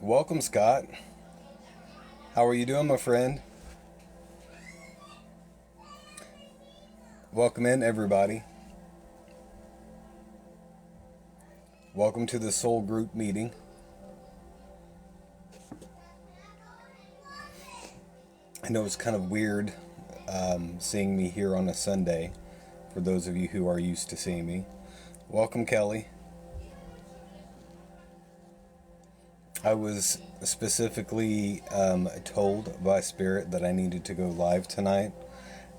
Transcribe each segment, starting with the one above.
Welcome, Scott. How are you doing, my friend? Welcome in, everybody. Welcome to the Soul Group meeting. I know it's kind of weird seeing me here on a Sunday for those of you who are used to seeing me. Welcome, Kelly. I was specifically told by Spirit that I needed to go live tonight,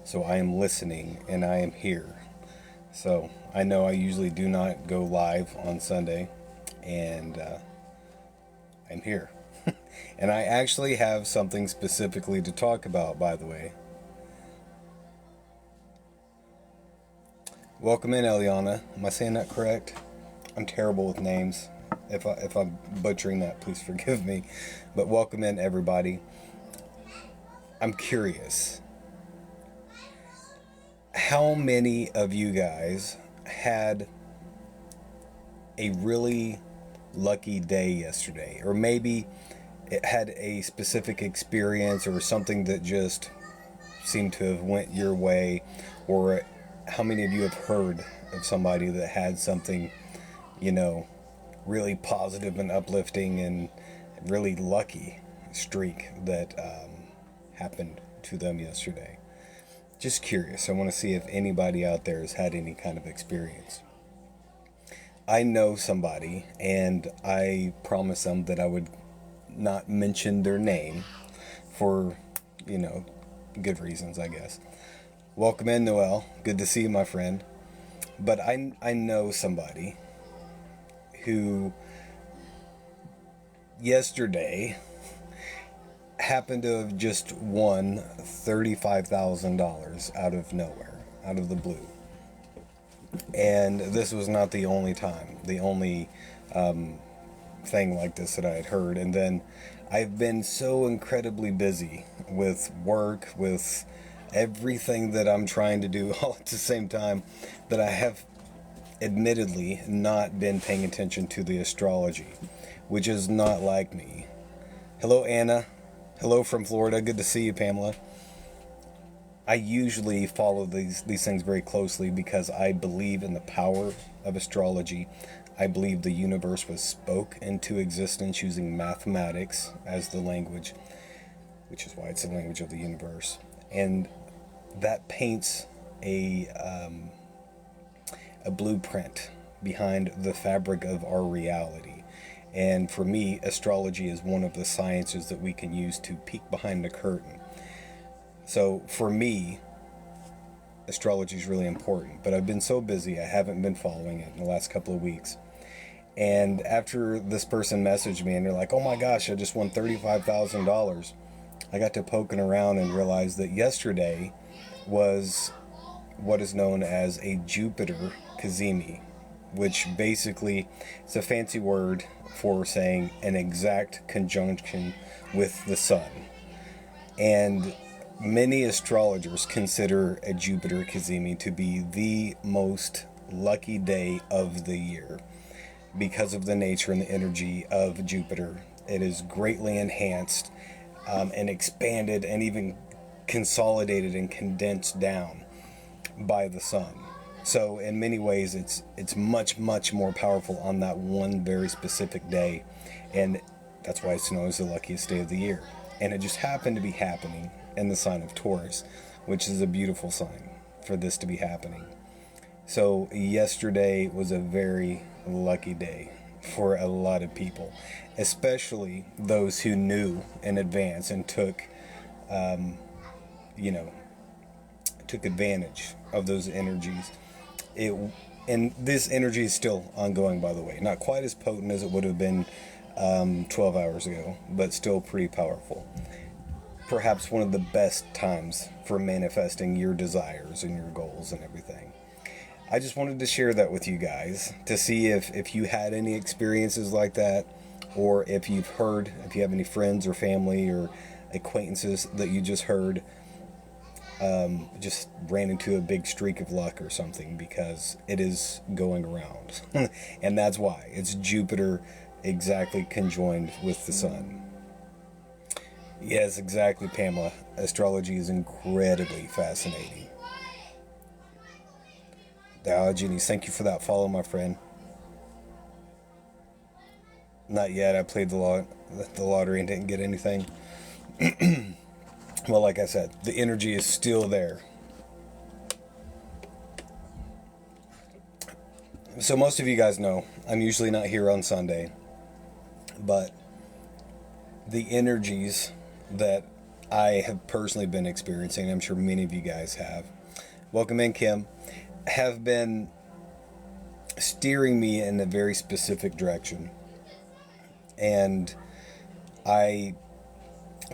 so I am listening and I am here. So I know I usually do not go live on Sunday, and I'm here. And I actually have something specifically to talk about, by the way. Welcome in, Eliana. Am I saying that correct? I'm terrible with names. If I'm butchering that, please forgive me. But welcome in, everybody. I'm curious. How many of you guys had a really lucky day yesterday? Or maybe it had a specific experience or something that just seemed to have went your way? Or how many of you have heard of somebody that had something, you know, really positive and uplifting and really lucky streak that happened to them yesterday? Just curious. I want to see if anybody out there has had any kind of experience. I know somebody, and I promised them that I would not mention their name for, you know, good reasons, I guess. Welcome in, Noel. Good to see you, my friend. But I know somebody who yesterday happened to have just won $35,000 out of nowhere, out of the blue. And this was not the only time, the only thing like this that I had heard. And then I've been so incredibly busy with work, with everything that I'm trying to do all at the same time, that I have admittedly not been paying attention to the astrology, which is not like me. Hello, Anna. Hello from Florida. Good to see you, Pamela. I usually follow these things very closely because I believe in the power of astrology. I believe the universe was spoke into existence using mathematics as the language, which is why it's the language of the universe. And that paints a blueprint behind the fabric of our reality. And for me, astrology is one of the sciences that we can use to peek behind the curtain. So for me, astrology is really important, but I've been so busy I haven't been following it in the last couple of weeks. And after this person messaged me and they're like, "Oh my gosh, I just won $35,000." I got to poking around and realized that yesterday was what is known as a Jupiter Cazimi, which basically is a fancy word for saying an exact conjunction with the sun. And many astrologers consider a Jupiter Cazimi to be the most lucky day of the year because of the nature and the energy of Jupiter. It is greatly enhanced and expanded and even consolidated and condensed down by the sun. So in many ways, it's much more powerful on that one very specific day, and that's why it's known as the luckiest day of the year. And it just happened to be happening in the sign of Taurus, which is a beautiful sign for this to be happening. So yesterday was a very lucky day for a lot of people, especially those who knew in advance and took, you know, took advantage of those energies. It and this energy is still ongoing, by the way. Not quite as potent as it would have been 12 hours ago, but still pretty powerful. Perhaps one of the best times for manifesting your desires and your goals and everything. I just wanted to share that with you guys to see if you had any experiences like that, or if you've heard, if you have any friends or family or acquaintances that you just heard just ran into a big streak of luck or something, because it is going around. And that's why it's Jupiter exactly conjoined with the sun. Yes, exactly, Pamela. Astrology is incredibly fascinating. Diogenes, thank you for that follow, my friend. Not yet. I played the lottery and didn't get anything. Well, like I said, the energy is still there. So most of you guys know I'm usually not here on Sunday, but the energies that I have personally been experiencing, I'm sure many of you guys have, welcome in, Kim, have been steering me in a very specific direction. And I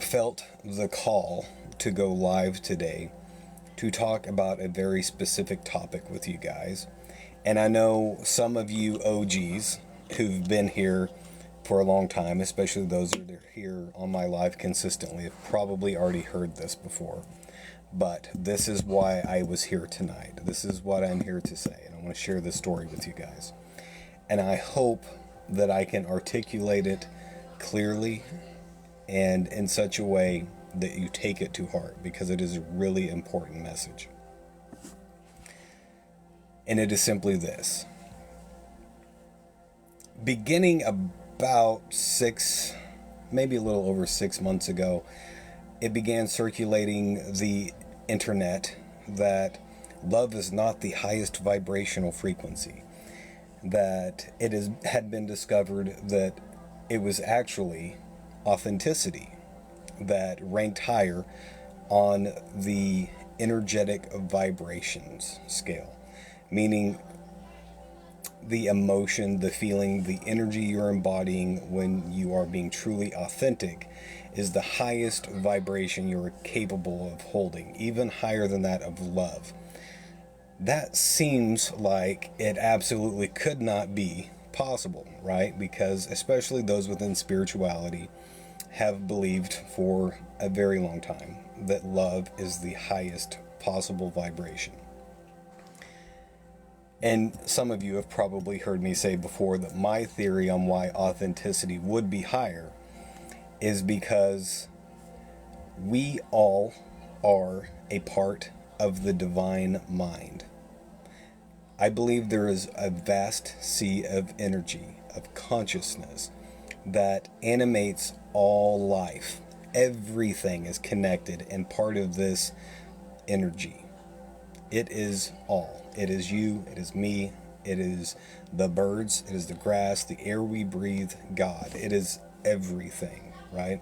felt the call to go live today to talk about a very specific topic with you guys. And I know some of you OGs who've been here for a long time, especially those that are here on my live consistently, have probably already heard this before. But this is why I was here tonight. This is what I'm here to say. And I want to share this story with you guys. And I hope that I can articulate it clearly and in such a way that you take it to heart, because it is a really important message. And it is simply this. Beginning about maybe a little over 6 months ago, it began circulating the internet that love is not the highest vibrational frequency. That had been discovered that it was actually authenticity that ranked higher on the energetic vibrations scale, meaning the emotion, the feeling, the energy you're embodying when you are being truly authentic is the highest vibration you're capable of holding, even higher than that of love. That seems like it absolutely could not be possible, right? Because especially those within spirituality have believed for a very long time that love is the highest possible vibration. And some of you have probably heard me say before that my theory on why authenticity would be higher is because we all are a part of the divine mind. I believe there is a vast sea of energy, of consciousness, that animates all life. Everything is connected and part of this energy. It is all. It is you, it is me, it is the birds, it is the grass, the air we breathe, God. It is everything, right?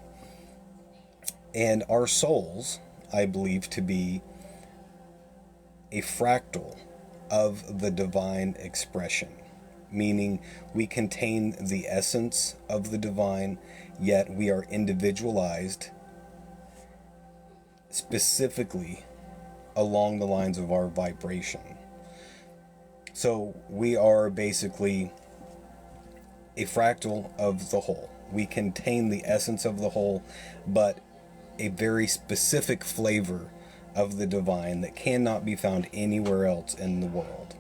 And our souls, I believe, to be a fractal of the divine expression, meaning we contain the essence of the divine, yet we are individualized specifically along the lines of our vibration. So we are basically a fractal of the whole. We contain the essence of the whole, but a very specific flavor of the divine that cannot be found anywhere else in the world.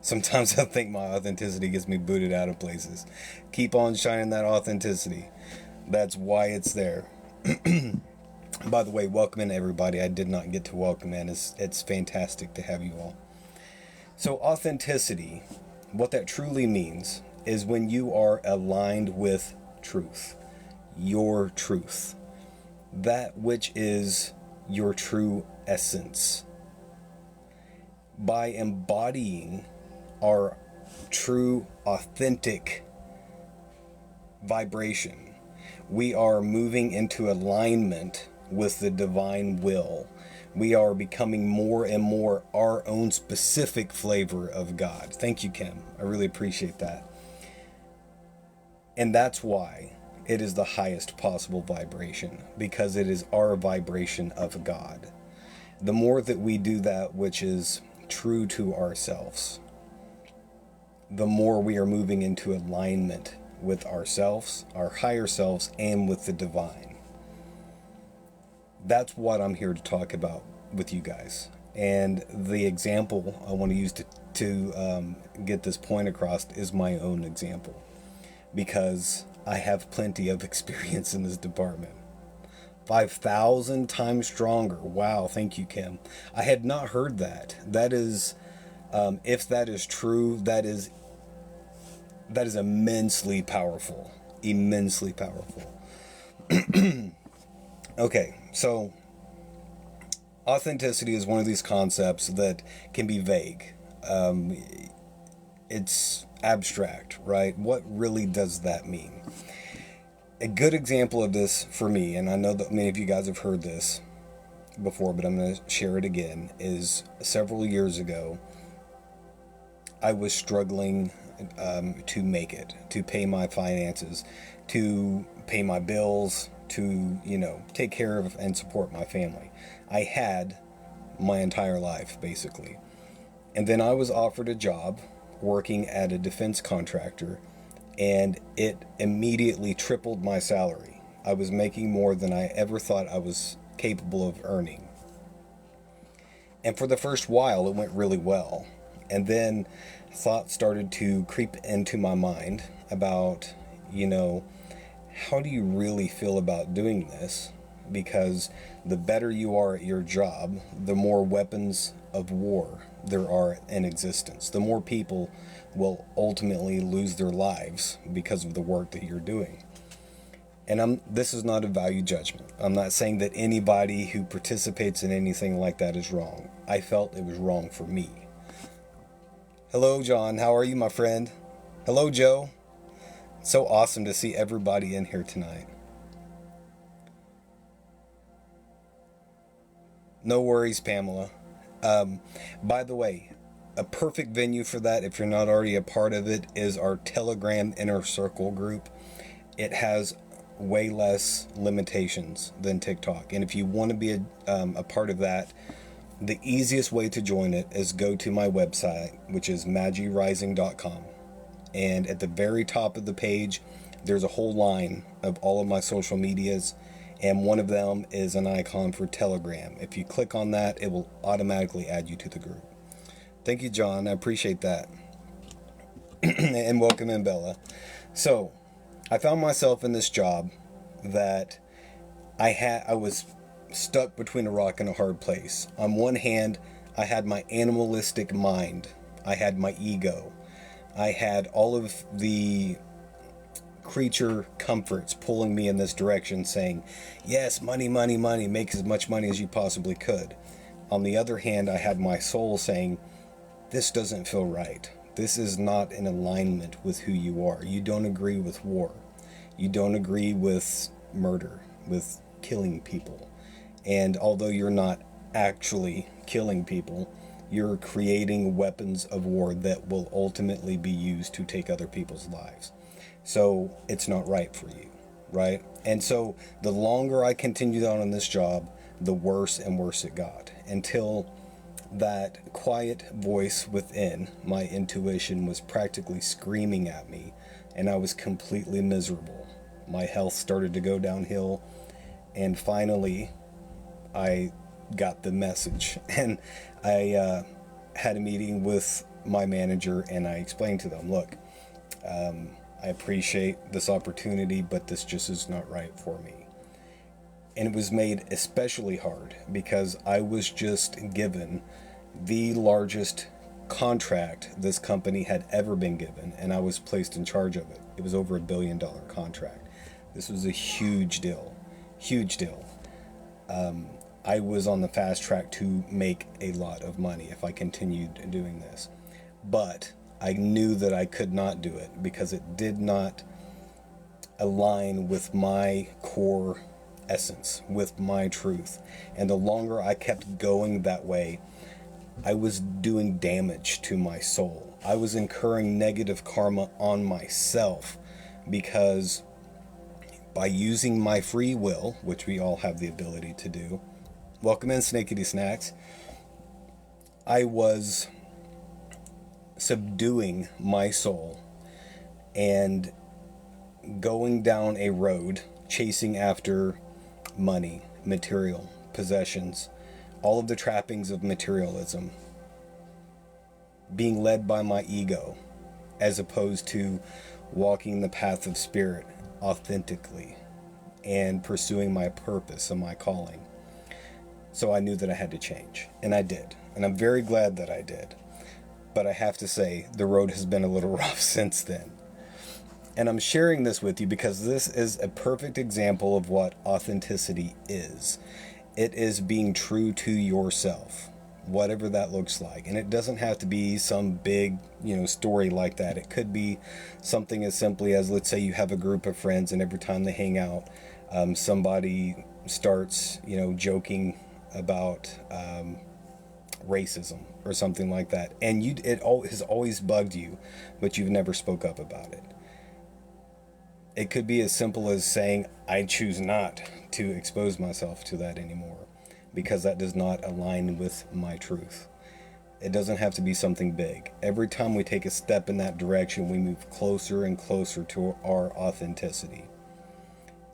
Sometimes I think my authenticity gets me booted out of places. Keep on shining that authenticity. That's why it's there. By the way, welcome in everybody. I did not get to welcome in. It's fantastic to have you all. So authenticity, what that truly means is when you are aligned with truth, your truth, that which is your true essence. By embodying our true, authentic vibration, we are moving into alignment with the divine will. We are becoming more and more our own specific flavor of God. Thank you, Kim. I really appreciate that. And that's why it is the highest possible vibration, because it is our vibration of God. The more that we do that which is true to ourselves, the more we are moving into alignment with ourselves, our higher selves, and with the divine. That's what I'm here to talk about with you guys. And the example I want to use to get this point across is my own example, because I have plenty of experience in this department. 5,000 times stronger. Wow, thank you, Kim. I had not heard that. That is, if that is true, that is immensely powerful. Immensely powerful. Okay, so authenticity is one of these concepts that can be vague. It's abstract, right? What really does that mean? A good example of this for me, and I know that many of you guys have heard this before, but I'm going to share it again, is several years ago, I was struggling to make it, to pay my finances, to pay my bills, to, take care of and support my family. I had my entire life, basically. And then I was offered a job working at a defense contractor, and it immediately tripled my salary. I was making more than I ever thought I was capable of earning. And for the first while, it went really well. And then thoughts started to creep into my mind about, how do you really feel about doing this? Because the better you are at your job, the more weapons of war there are in existence. The more people will ultimately lose their lives because of the work that you're doing. And this is not a value judgment. I'm not saying that anybody who participates in anything like that is wrong. I felt it was wrong for me. Hello, John. How are you, my friend? Hello, Joe. So awesome to see everybody in here tonight. No worries, Pamela. By the way, a perfect venue for that, if you're not already a part of it, is our Telegram Inner Circle group. It has way less limitations than TikTok. And if you want to be a part of that, the easiest way to join it is go to my website, which is magirising.com. And at the very top of the page, there's a whole line of all of my social medias. And one of them is an icon for Telegram. If you click on that, it will automatically add you to the group. Thank you, John. I appreciate that. And welcome in, Bella. So, I found myself in this job that I was stuck between a rock and a hard place. On one hand, I had my animalistic mind. I had my ego. I had all of the creature comforts pulling me in this direction, saying, yes, money, money, money, make as much money as you possibly could. On the other hand, I had my soul saying, this doesn't feel right. This is not in alignment with who you are. You don't agree with war. You don't agree with murder, with killing people. And although you're not actually killing people, you're creating weapons of war that will ultimately be used to take other people's lives. So it's not right for you, right? And so the longer I continued on this job, the worse and worse it got, until that quiet voice within, my intuition, was practically screaming at me, and I was completely miserable. My health started to go downhill, and finally I got the message. And I had a meeting with my manager, and I explained to them, look, I appreciate this opportunity, but this just is not right for me. And it was made especially hard because I was just given the largest contract this company had ever been given, and I was placed in charge of it. It was over $1 billion contract. This was a huge deal. Huge deal. I was on the fast track to make a lot of money if I continued doing this. But I knew that I could not do it because it did not align with my core essence, with my truth. And the longer I kept going that way, I was doing damage to my soul. I was incurring negative karma on myself because by using my free will, which we all have the ability to do, welcome in, Snakeity Snacks, I was subduing my soul and going down a road chasing after money, material, possessions, all of the trappings of materialism. being led by my ego, as opposed to walking the path of spirit authentically and pursuing my purpose and my calling. So I knew that I had to change, and I did. And I'm very glad that I did. But I have to say, the road has been a little rough since then. And I'm sharing this with you because this is a perfect example of what authenticity is. It is being true to yourself, whatever that looks like. And it doesn't have to be some big, story like that. It could be something as simply as, let's say you have a group of friends, and every time they hang out, somebody starts, joking about racism or something like that. And it has always bugged you, but you've never spoke up about it. It could be as simple as saying, I choose not to expose myself to that anymore because that does not align with my truth. It doesn't have to be something big. Every time we take a step in that direction, we move closer and closer to our authenticity.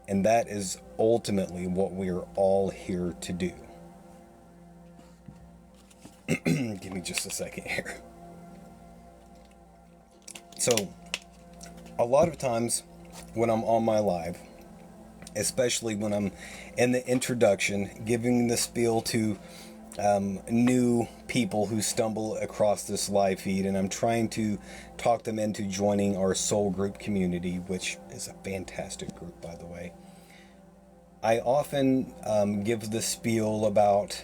And that is ultimately what we are all here to do. Give me just a second here. So, a lot of times when I'm on my live, especially when I'm in the introduction, giving the spiel to new people who stumble across this live feed, and I'm trying to talk them into joining our soul group community, which is a fantastic group, by the way. I often give the spiel about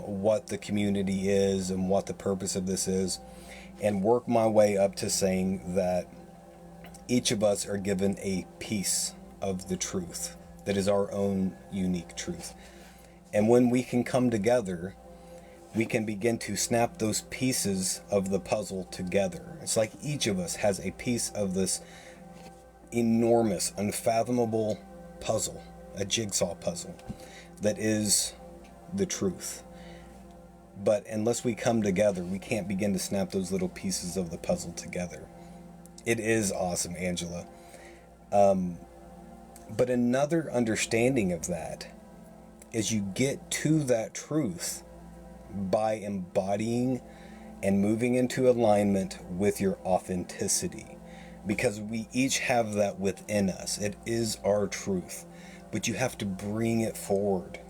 what the community is and what the purpose of this is, and work my way up to saying that each of us are given a piece of the truth that is our own unique truth. And when we can come together, we can begin to snap those pieces of the puzzle together. It's like each of us has a piece of this enormous, unfathomable puzzle, a jigsaw puzzle that is the truth. But unless we come together, we can't begin to snap those little pieces of the puzzle together. It is awesome, Angela. But another understanding of that is you get to that truth by embodying and moving into alignment with your authenticity. Because we each have that within us. It is our truth. But you have to bring it forward.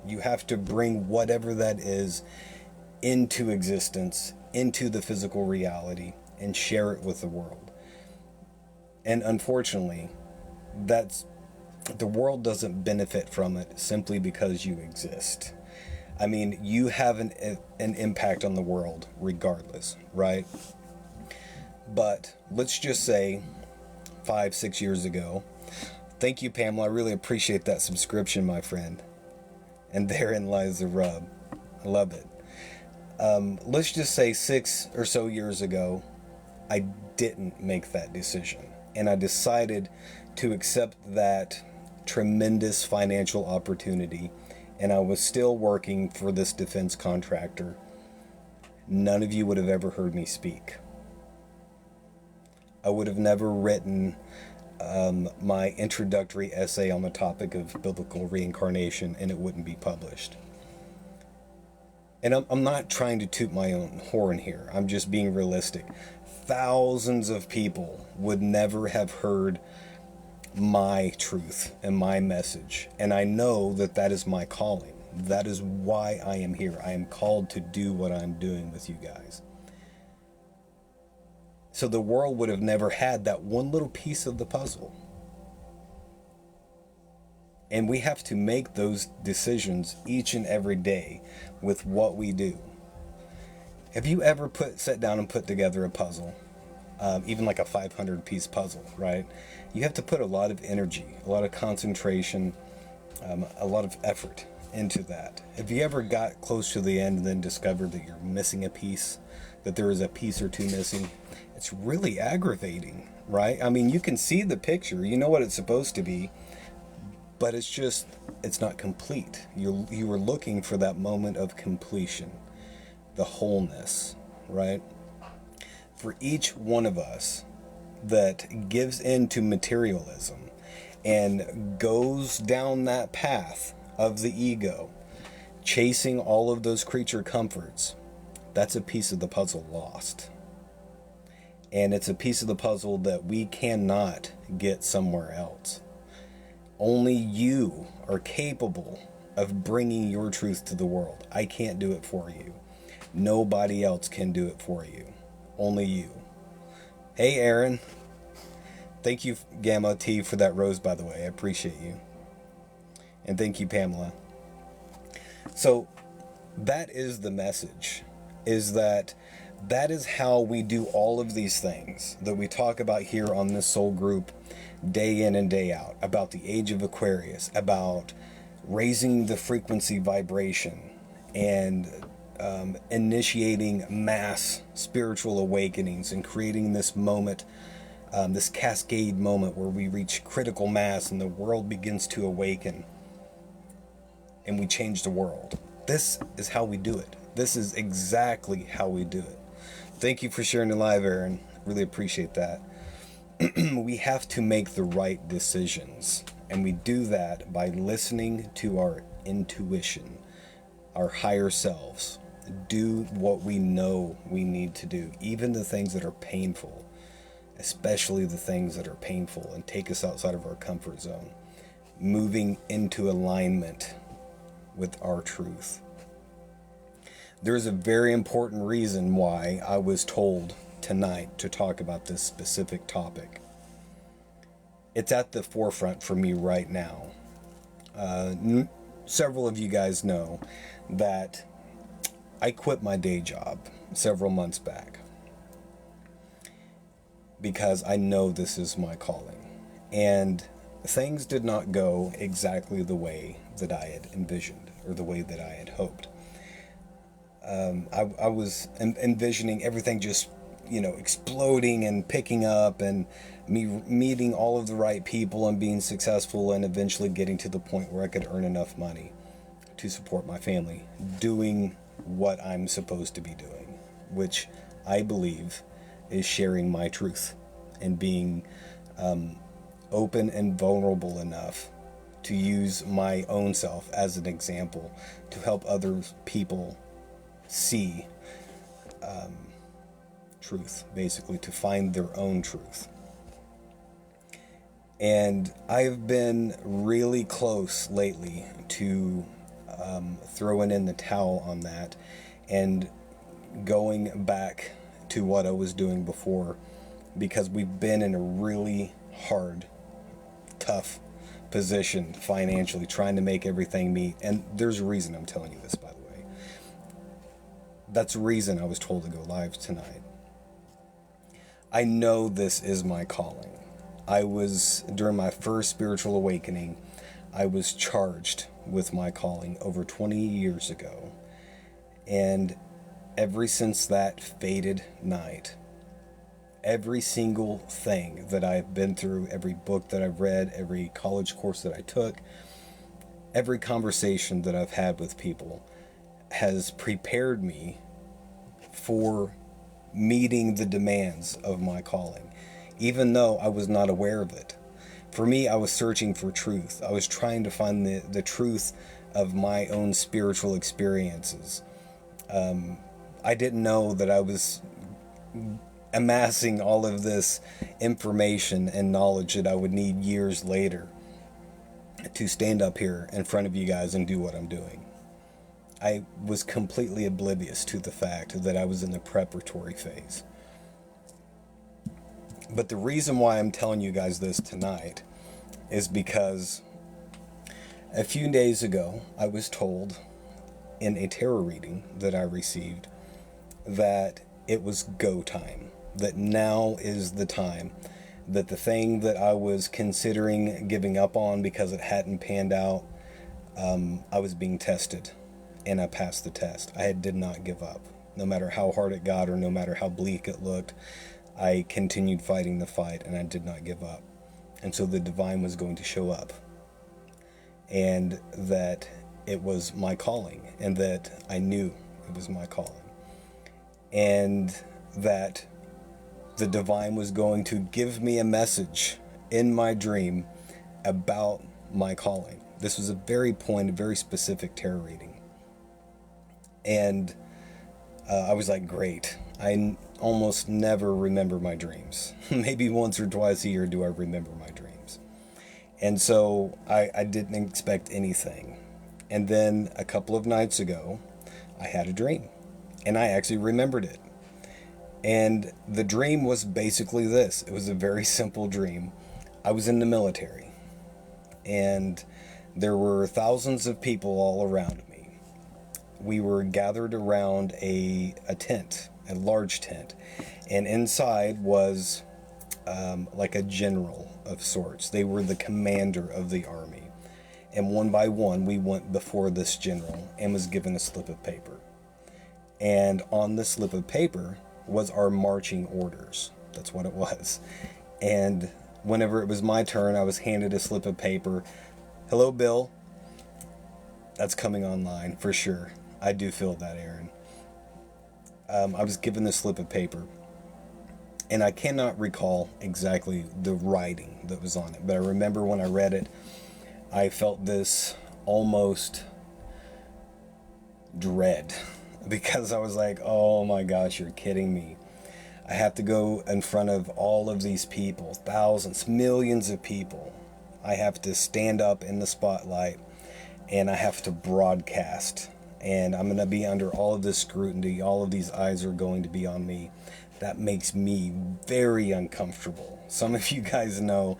You have to bring whatever that is into existence, into the physical reality, and share it with the world. And unfortunately, the world doesn't benefit from it simply because you exist. I mean, you have an impact on the world regardless, right? But let's just say 5-6 years ago, thank you, Pamela. I really appreciate that subscription, my friend. And therein lies the rub. I love it. Let's just say 6 or so years ago, I didn't make that decision. And I decided to accept that tremendous financial opportunity. And I was still working for this defense contractor. None of you would have ever heard me speak. I would have never written my introductory essay on the topic of biblical reincarnation, and it wouldn't be published. And I'm not trying to toot my own horn here. I'm just being realistic. Thousands of people would never have heard my truth and my message. And I know that that is my calling. That is why I am here. I am called to do what I'm doing with you guys. So the world would have never had that one little piece of the puzzle. And we have to make those decisions each and every day with what we do. Have you ever sat down and put together a puzzle? Even like a 500-piece puzzle, right? You have to put a lot of energy, a lot of concentration, a lot of effort into that. Have you ever got close to the end and then discovered that you're missing a piece, that there is a piece or two missing? It's really aggravating, right? I mean, you can see the picture, you know what it's supposed to be, but it's not complete. You were looking for that moment of completion, the wholeness, right? For each one of us that gives into materialism and goes down that path of the ego, chasing all of those creature comforts, that's a piece of the puzzle lost. And it's a piece of the puzzle that we cannot get somewhere else. Only you are capable of bringing your truth to the world. I can't do it for you. Nobody else can do it for you. Only you. Hey, Aaron. Thank you, Gamma T, for that rose, by the way. I appreciate you. And thank you, Pamela. So that is the message, is that is how we do all of these things that we talk about here on this soul group day in and day out, about the age of Aquarius, about raising the frequency vibration and initiating mass spiritual awakenings and creating this moment, this cascade moment where we reach critical mass and the world begins to awaken and we change the world. This is how we do it. This is exactly how we do it. Thank you for sharing the live, Aaron. Really appreciate that. We have to make the right decisions, and we do that by listening to our intuition, our higher selves. Do what we know we need to do, even the things that are painful, especially the things that are painful and take us outside of our comfort zone, moving into alignment with our truth. There's a very important reason why I was told tonight to talk about this specific topic. It's at the forefront for me right now. Several of you guys know that I quit my day job several months back because I know this is my calling. And things did not go exactly the way that I had envisioned or the way that I had hoped. I was envisioning everything just, exploding and picking up, and me meeting all of the right people and being successful and eventually getting to the point where I could earn enough money to support my family, doing what I'm supposed to be doing, which I believe is sharing my truth and being open and vulnerable enough to use my own self as an example to help other people see truth, basically, to find their own truth. And I've been really close lately to throwing in the towel on that and going back to what I was doing before, because we've been in a really hard, tough position financially, trying to make everything meet. And there's a reason I'm telling you this, by the way. That's the reason I was told to go live tonight. I know this is my calling. During my first spiritual awakening, I was charged with my calling over 20 years ago. And ever since that fated night, every single thing that I've been through, every book that I've read, every college course that I took, every conversation that I've had with people has prepared me for meeting the demands of my calling, even though I was not aware of it. For me, I was searching for truth. I was trying to find the truth of my own spiritual experiences. I didn't know that I was amassing all of this information and knowledge that I would need years later to stand up here in front of you guys and do what I'm doing. I was completely oblivious to the fact that I was in the preparatory phase. But the reason why I'm telling you guys this tonight is because a few days ago, I was told in a tarot reading that I received that it was go time, that now is the time, that the thing that I was considering giving up on because it hadn't panned out, I was being tested, and I passed the test. I did not give up. No matter how hard it got or no matter how bleak it looked, I continued fighting the fight, and I did not give up. And so the divine was going to show up, and that it was my calling, and that I knew it was my calling, and that the divine was going to give me a message in my dream about my calling. This was a very specific tarot reading. And I was like, great. I almost never remember my dreams. Maybe once or twice a year do I remember my dreams. And so I didn't expect anything. And then a couple of nights ago, I had a dream. And I actually remembered it. And the dream was basically this. It was a very simple dream. I was in the military. And there were thousands of people all around me. We were gathered around a tent, a large tent. And inside was like a general of sorts. They were the commander of the army. And one by one, we went before this general and was given a slip of paper. And on the slip of paper was our marching orders. That's what it was. And whenever it was my turn, I was handed a slip of paper. Hello, Bill. That's coming online for sure. I do feel that, Aaron. I was given this slip of paper, and I cannot recall exactly the writing that was on it, but I remember when I read it, I felt this almost dread, because I was like, oh my gosh, you're kidding me. I have to go in front of all of these people, thousands, millions of people. I have to stand up in the spotlight, and I have to broadcast. And I'm going to be under all of this scrutiny. All of these eyes are going to be on me. That makes me very uncomfortable. Some of you guys know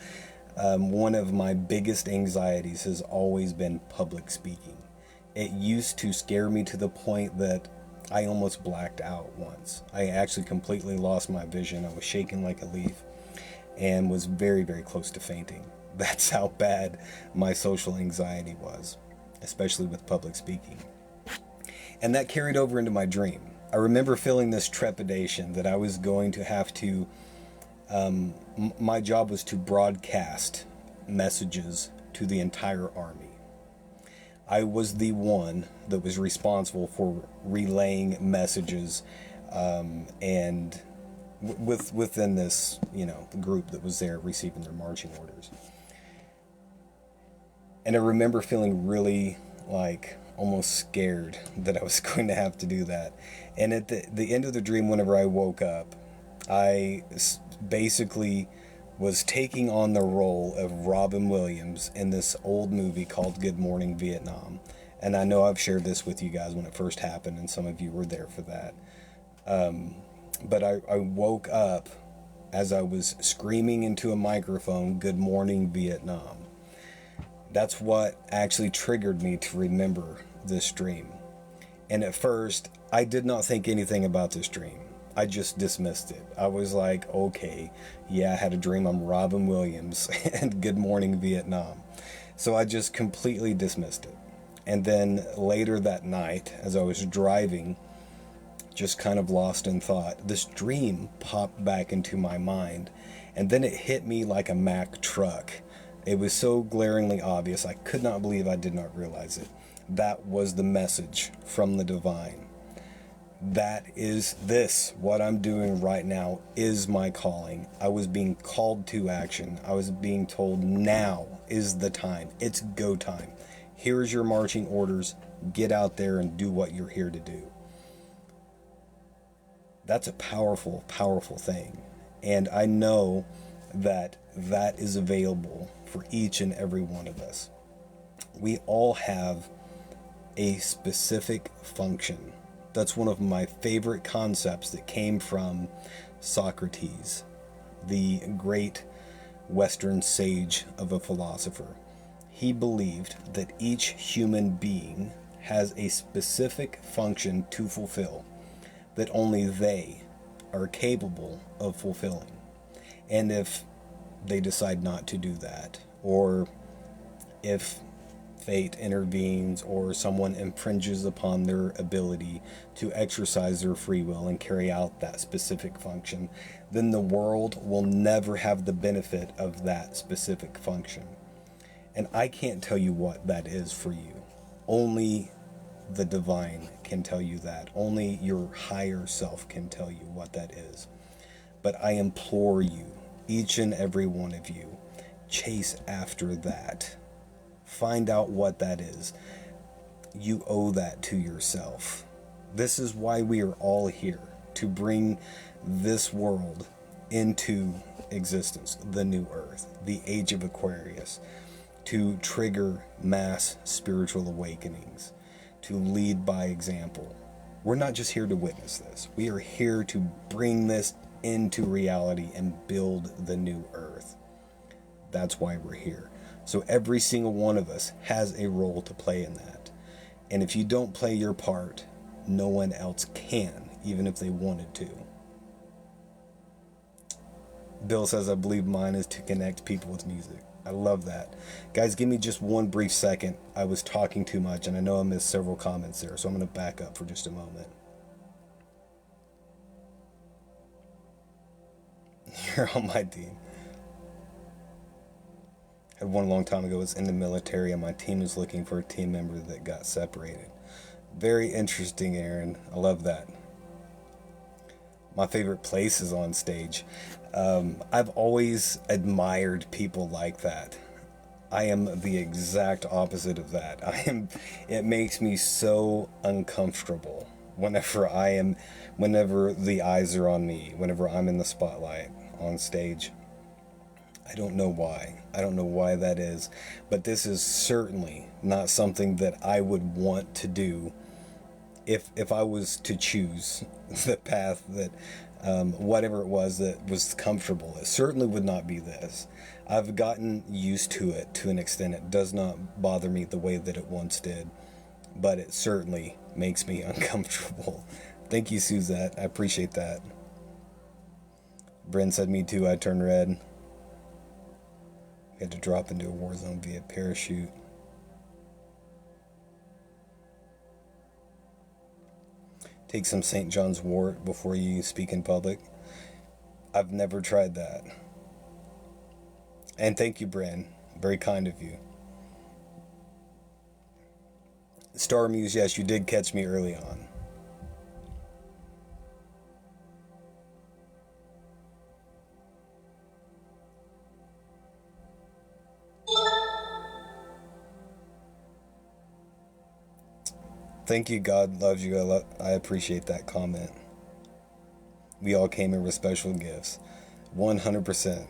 one of my biggest anxieties has always been public speaking. It used to scare me to the point that I almost blacked out once. I actually completely lost my vision. I was shaking like a leaf and was very, very close to fainting. That's how bad my social anxiety was, especially with public speaking. And that carried over into my dream. I remember feeling this trepidation that I was going to have to, my job was to broadcast messages to the entire army. I was the one that was responsible for relaying messages and within this, group that was there receiving their marching orders. And I remember feeling really almost scared that I was going to have to do that. And at the end of the dream, whenever I woke up, I basically was taking on the role of Robin Williams in this old movie called Good Morning Vietnam. And I know I've shared this with you guys when it first happened, and some of you were there for that. But I woke up as I was screaming into a microphone, Good Morning Vietnam. That's what actually triggered me to remember this dream. And at first, I did not think anything about this dream. I just dismissed it. I was like, okay, yeah, I had a dream I'm Robin Williams and Good Morning Vietnam. So I just completely dismissed it. And then later that night, as I was driving, just kind of lost in thought, this dream popped back into my mind. And then it hit me like a Mack truck. It was so glaringly obvious, I could not believe I did not realize it. That was the message from the divine. That is this. What I'm doing right now is my calling. I was being called to action. I was being told now is the time. It's go time. Here's your marching orders. Get out there and do what you're here to do. That's a powerful, powerful thing. And I know that that is available for each and every one of us. We all have a specific function. That's one of my favorite concepts that came from Socrates, the great Western sage of a philosopher. He believed that each human being has a specific function to fulfill that only they are capable of fulfilling. And if they decide not to do that, or if fate intervenes or someone infringes upon their ability to exercise their free will and carry out that specific function, then the world will never have the benefit of that specific function. And I can't tell you what that is for you. Only the divine can tell you that. Only your higher self can tell you what that is. But I implore you, each and every one of you, chase after that. Find out what that is. You owe that to yourself. This is why we are all here. to bring this world into existence, the new earth, the age of Aquarius, to trigger mass spiritual awakenings, to lead by example. We're not just here to witness this. We are here to bring this into reality and build the new earth. That's why we're here. So every single one of us has a role to play in that. And if you don't play your part, no one else can, even if they wanted to. Bill says, I believe mine is to connect people with music. I love that. Guys, give me just one brief second. I was talking too much, and I know I missed several comments there, so I'm going to back up for just a moment. You're on my team. Had one a long time ago, was in the military, and my team was looking for a team member that got separated. Very interesting, Aaron. I love that. My favorite place is on stage. I've always admired people like that. I am the exact opposite of that. It makes me so uncomfortable whenever the eyes are on me, whenever I'm in the spotlight on stage. I don't know why. I don't know why that is, but this is certainly not something that I would want to do if I was to choose the path that whatever it was that was comfortable. It certainly would not be this. I've gotten used to it to an extent. It does not bother me the way that it once did, but it certainly makes me uncomfortable. Thank you, Suzette. I appreciate that. Bryn said, me too. I turned red. We had to drop into a war zone via parachute. Take some St. John's wort before you speak in public. I've never tried that. And thank you, Bryn. Very kind of you. Star Muse, yes, you did catch me early on. Thank you, God loves you. I appreciate that comment. We all came in with special gifts. 100%.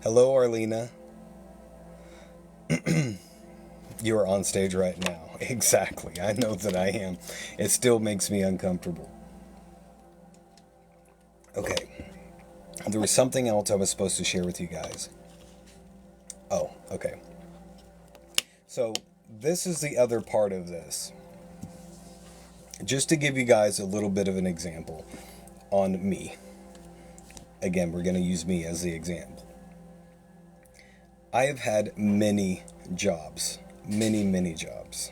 Hello, Arlena. You are on stage right now. Exactly. I know that I am. It still makes me uncomfortable. Okay. There was something else I was supposed to share with you guys. Oh, okay. So this is the other part of this. Just to give you guys a little bit of an example on me. Again, we're going to use me as the example. I have had many jobs. Many jobs.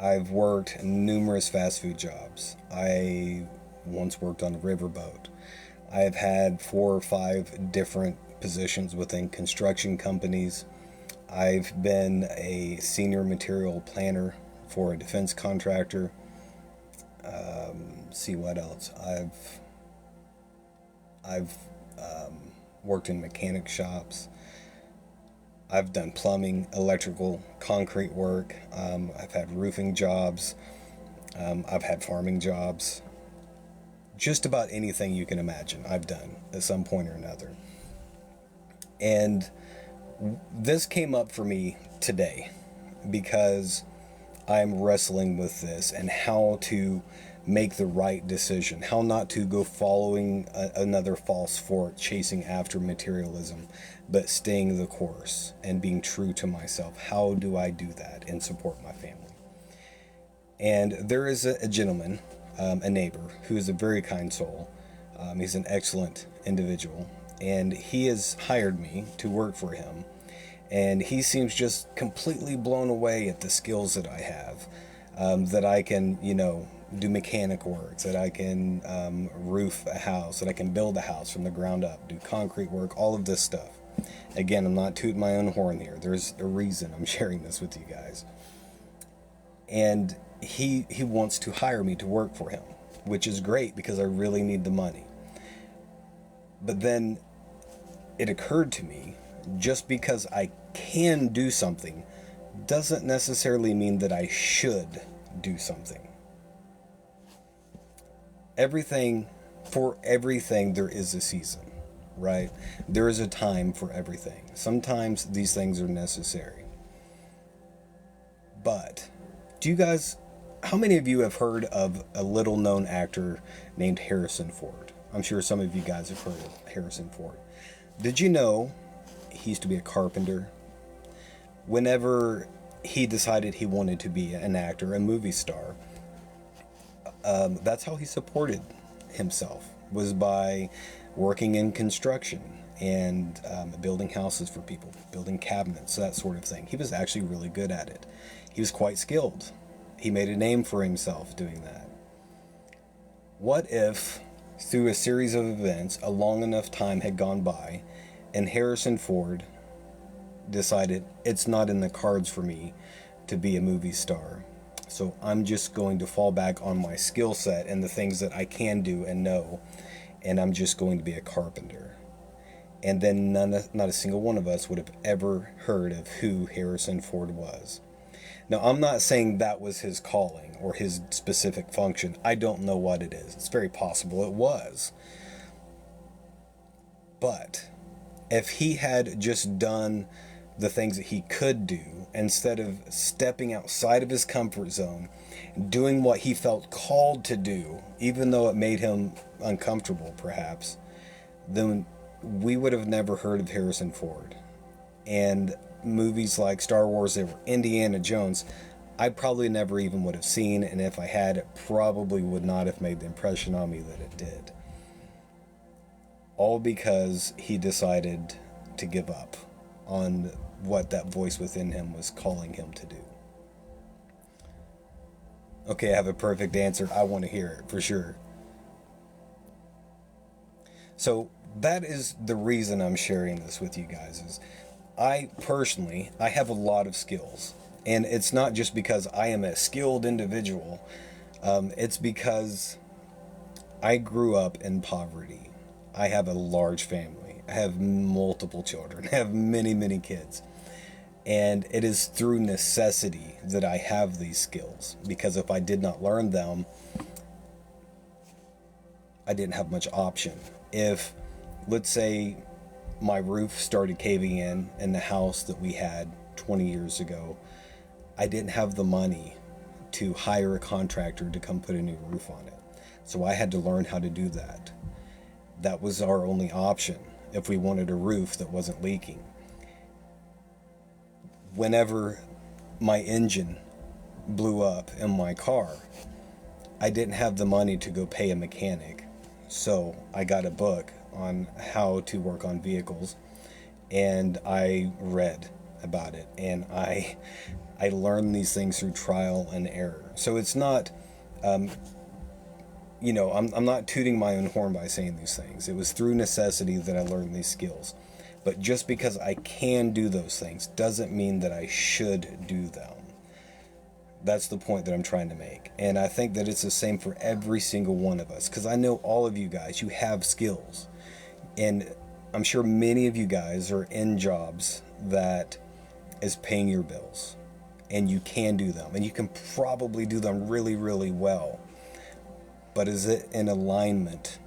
I've worked numerous fast food jobs. I once worked on a riverboat. I have had 4 or 5 different positions within construction companies. I've been a senior material planner for a defense contractor. See what else? I've worked in mechanic shops. I've done plumbing, electrical, concrete work. I've had roofing jobs. I've had farming jobs. Just about anything you can imagine I've done at some point or another. And this came up for me today because I'm wrestling with this and how to make the right decision, how not to go following another false fort, chasing after materialism, but staying the course and being true to myself. How do I do that and support my family? And there is a gentleman, a neighbor, who is a very kind soul. He's an excellent individual, and he has hired me to work for him. And he seems just completely blown away at the skills that I have, that I can, do mechanic work, that I can roof a house, that I can build a house from the ground up, do concrete work, all of this stuff. Again, I'm not tooting my own horn here. There's a reason I'm sharing this with you guys. And he wants to hire me to work for him, which is great because I really need the money. But then it occurred to me, just because I can do something doesn't necessarily mean that I should do something. For everything, there is a season, right? There is a time for everything. Sometimes these things are necessary. But how many of you have heard of a little known actor named Harrison Ford? I'm sure some of you guys have heard of Harrison Ford. Did you know he used to be a carpenter? Whenever he decided he wanted to be an actor, a movie star, that's how he supported himself, was by working in construction and building houses for people, building cabinets, that sort of thing. He was actually really good at it. He was quite skilled. He made a name for himself doing that. What if, through a series of events, a long enough time had gone by, and Harrison Ford decided it's not in the cards for me to be a movie star, so I'm just going to fall back on my skill set and the things that I can do and know, and I'm just going to be a carpenter. And then not a single one of us would have ever heard of who Harrison Ford was. Now, I'm not saying that was his calling or his specific function. I don't know what it is. It's very possible it was. But if he had just done the things that he could do, instead of stepping outside of his comfort zone, doing what he felt called to do, even though it made him uncomfortable perhaps, then we would have never heard of Harrison Ford. And movies like Star Wars or Indiana Jones, I probably never even would have seen, and if I had, it probably would not have made the impression on me that it did. All because he decided to give up on what that voice within him was calling him to do. Okay, I have a perfect answer. I want to hear it for sure. So that is the reason I'm sharing this with you guys. Is I have a lot of skills, and it's not just because I am a skilled individual. It's because I grew up in poverty. I have a large family. I have multiple children. I have many, many kids. And it is through necessity that I have these skills, because if I did not learn them, I didn't have much option. If, let's say, my roof started caving in the house that we had 20 years ago, I didn't have the money to hire a contractor to come put a new roof on it. So I had to learn how to do that. That was our only option if we wanted a roof that wasn't leaking. Whenever my engine blew up in my car, I didn't have the money to go pay a mechanic. So I got a book on how to work on vehicles, and I read about it, and I learned these things through trial and error. So it's not, I'm not tooting my own horn by saying these things. It was through necessity that I learned these skills. But just because I can do those things doesn't mean that I should do them. That's the point that I'm trying to make. And I think that it's the same for every single one of us, because I know all of you guys, you have skills. And I'm sure many of you guys are in jobs that is paying your bills, and you can do them, and you can probably do them really, really well. But is it in alignment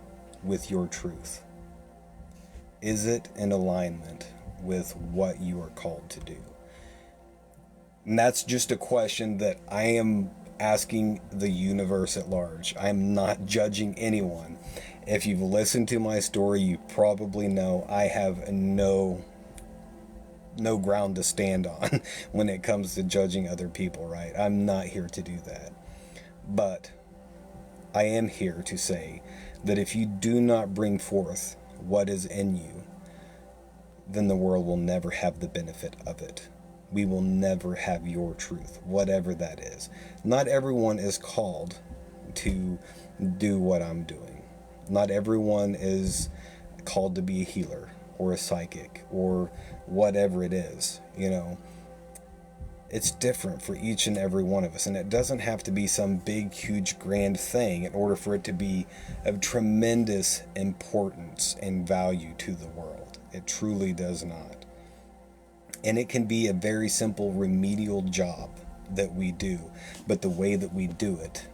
with your truth? Is it in alignment with what you are called to do? And that's just a question that I am asking the universe at large. I'm not judging anyone. If you've listened to my story, you probably know I have no ground to stand on when it comes to judging other people, right? I'm not here to do that. But I am here to say that if you do not bring forth what is in you, then the world will never have the benefit of it. We will never have your truth, whatever that is. Not everyone is called to do what I'm doing. Not everyone is called to be a healer or a psychic or whatever it is, It's different for each and every one of us, and it doesn't have to be some big, huge, grand thing in order for it to be of tremendous importance and value to the world. It truly does not. And it can be a very simple remedial job. that we do, but the way that we do it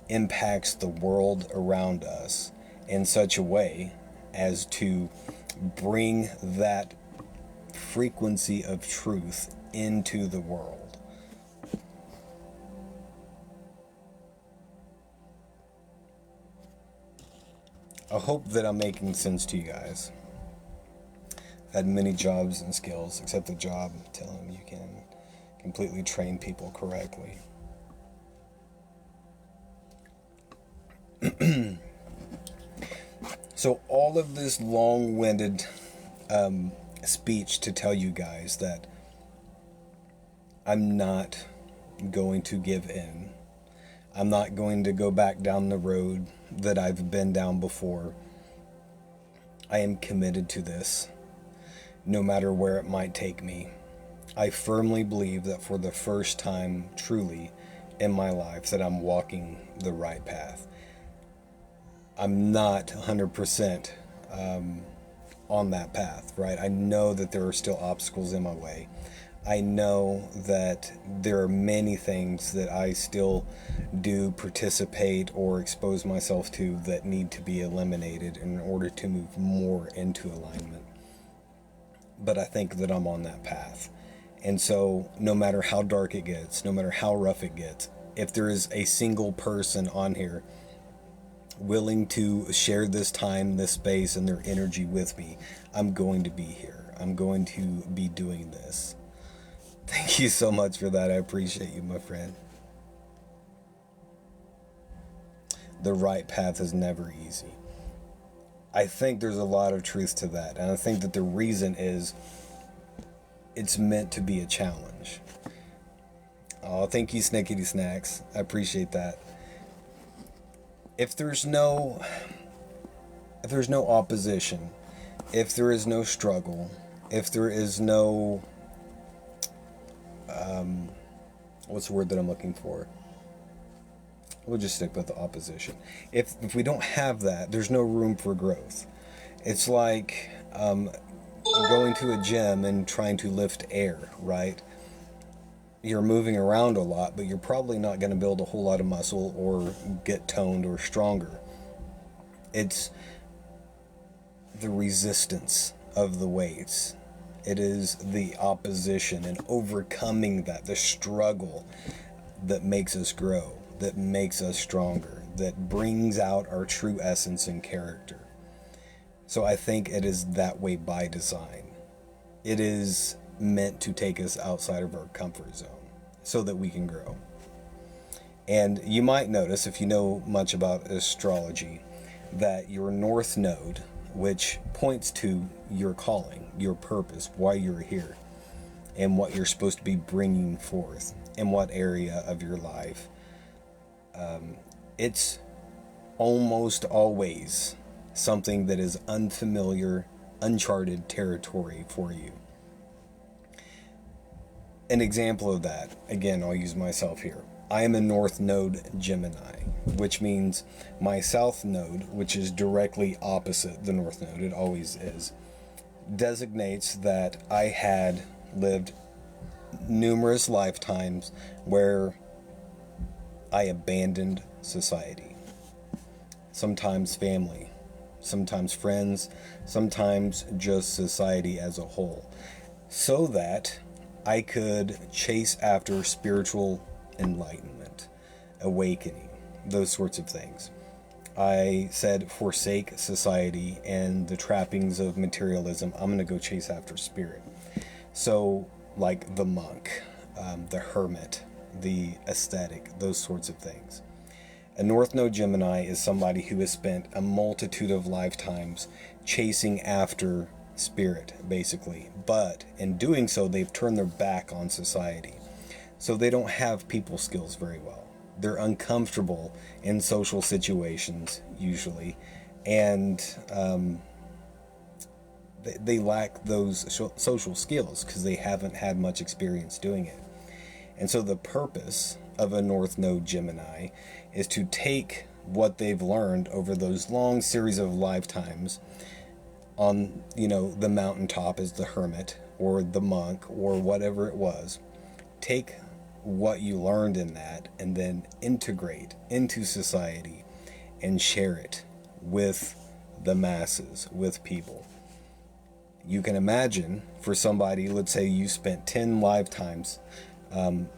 impacts the world around us in such a way as to bring that frequency of truth into the world. I hope that I'm making sense to you guys. I've had many jobs and skills, except the job telling you can completely train people correctly. So all of this long-winded speech to tell you guys that I'm not going to give in. I'm not going to go back down the road that I've been down before. I am committed to this, no matter where it might take me. I firmly believe that for the first time, truly, in my life, that I'm walking the right path. I'm not 100% on that path, right? I know that there are still obstacles in my way. I know that there are many things that I still do participate or expose myself to that need to be eliminated in order to move more into alignment. But I think that I'm on that path. And so no matter how dark it gets, no matter how rough it gets, if there is a single person on here willing to share this time, this space, and their energy with me, I'm going to be here. I'm going to be doing this. Thank you so much for that. I appreciate you, my friend. The right path is never easy. I think there's a lot of truth to that. And I think that the reason is it's meant to be a challenge. Oh, thank you, Snickety Snacks. I appreciate that. If there's no opposition, if there is no struggle, if there is no what's the word that I'm looking for? We'll just stick with the opposition. If we don't have that, there's no room for growth. It's like going to a gym and trying to lift air, right? You're moving around a lot, but you're probably not going to build a whole lot of muscle or get toned or stronger. It's the resistance of the weights. It is the opposition and overcoming that, the struggle that makes us grow, that makes us stronger, that brings out our true essence and character. So I think it is that way by design. It is meant to take us outside of our comfort zone so that we can grow. And you might notice, if you know much about astrology, that your north node, which points to your calling, your purpose, why you're here, and what you're supposed to be bringing forth in what area of your life, it's almost always something that is unfamiliar, uncharted territory for you. An example of that, again, I'll use myself here. I am a North Node Gemini, which means my South Node, which is directly opposite the North Node, it always is, designates that I had lived numerous lifetimes where I abandoned society. Sometimes family, sometimes friends, sometimes just society as a whole, so that I could chase after spiritual enlightenment, awakening, those sorts of things. I said, forsake society and the trappings of materialism. I'm going to go chase after spirit. So, like the monk, the hermit, the ascetic, those sorts of things. A North Node Gemini is somebody who has spent a multitude of lifetimes chasing after spirit, basically. But in doing so, they've turned their back on society. So they don't have people skills very well. They're uncomfortable in social situations, usually. And they lack those social skills because they haven't had much experience doing it. And so the purpose of a North Node Gemini is to take what they've learned over those long series of lifetimes on, the mountaintop as the hermit or the monk or whatever it was. Take what you learned in that and then integrate into society and share it with the masses, with people. You can imagine for somebody, let's say you spent 10 lifetimes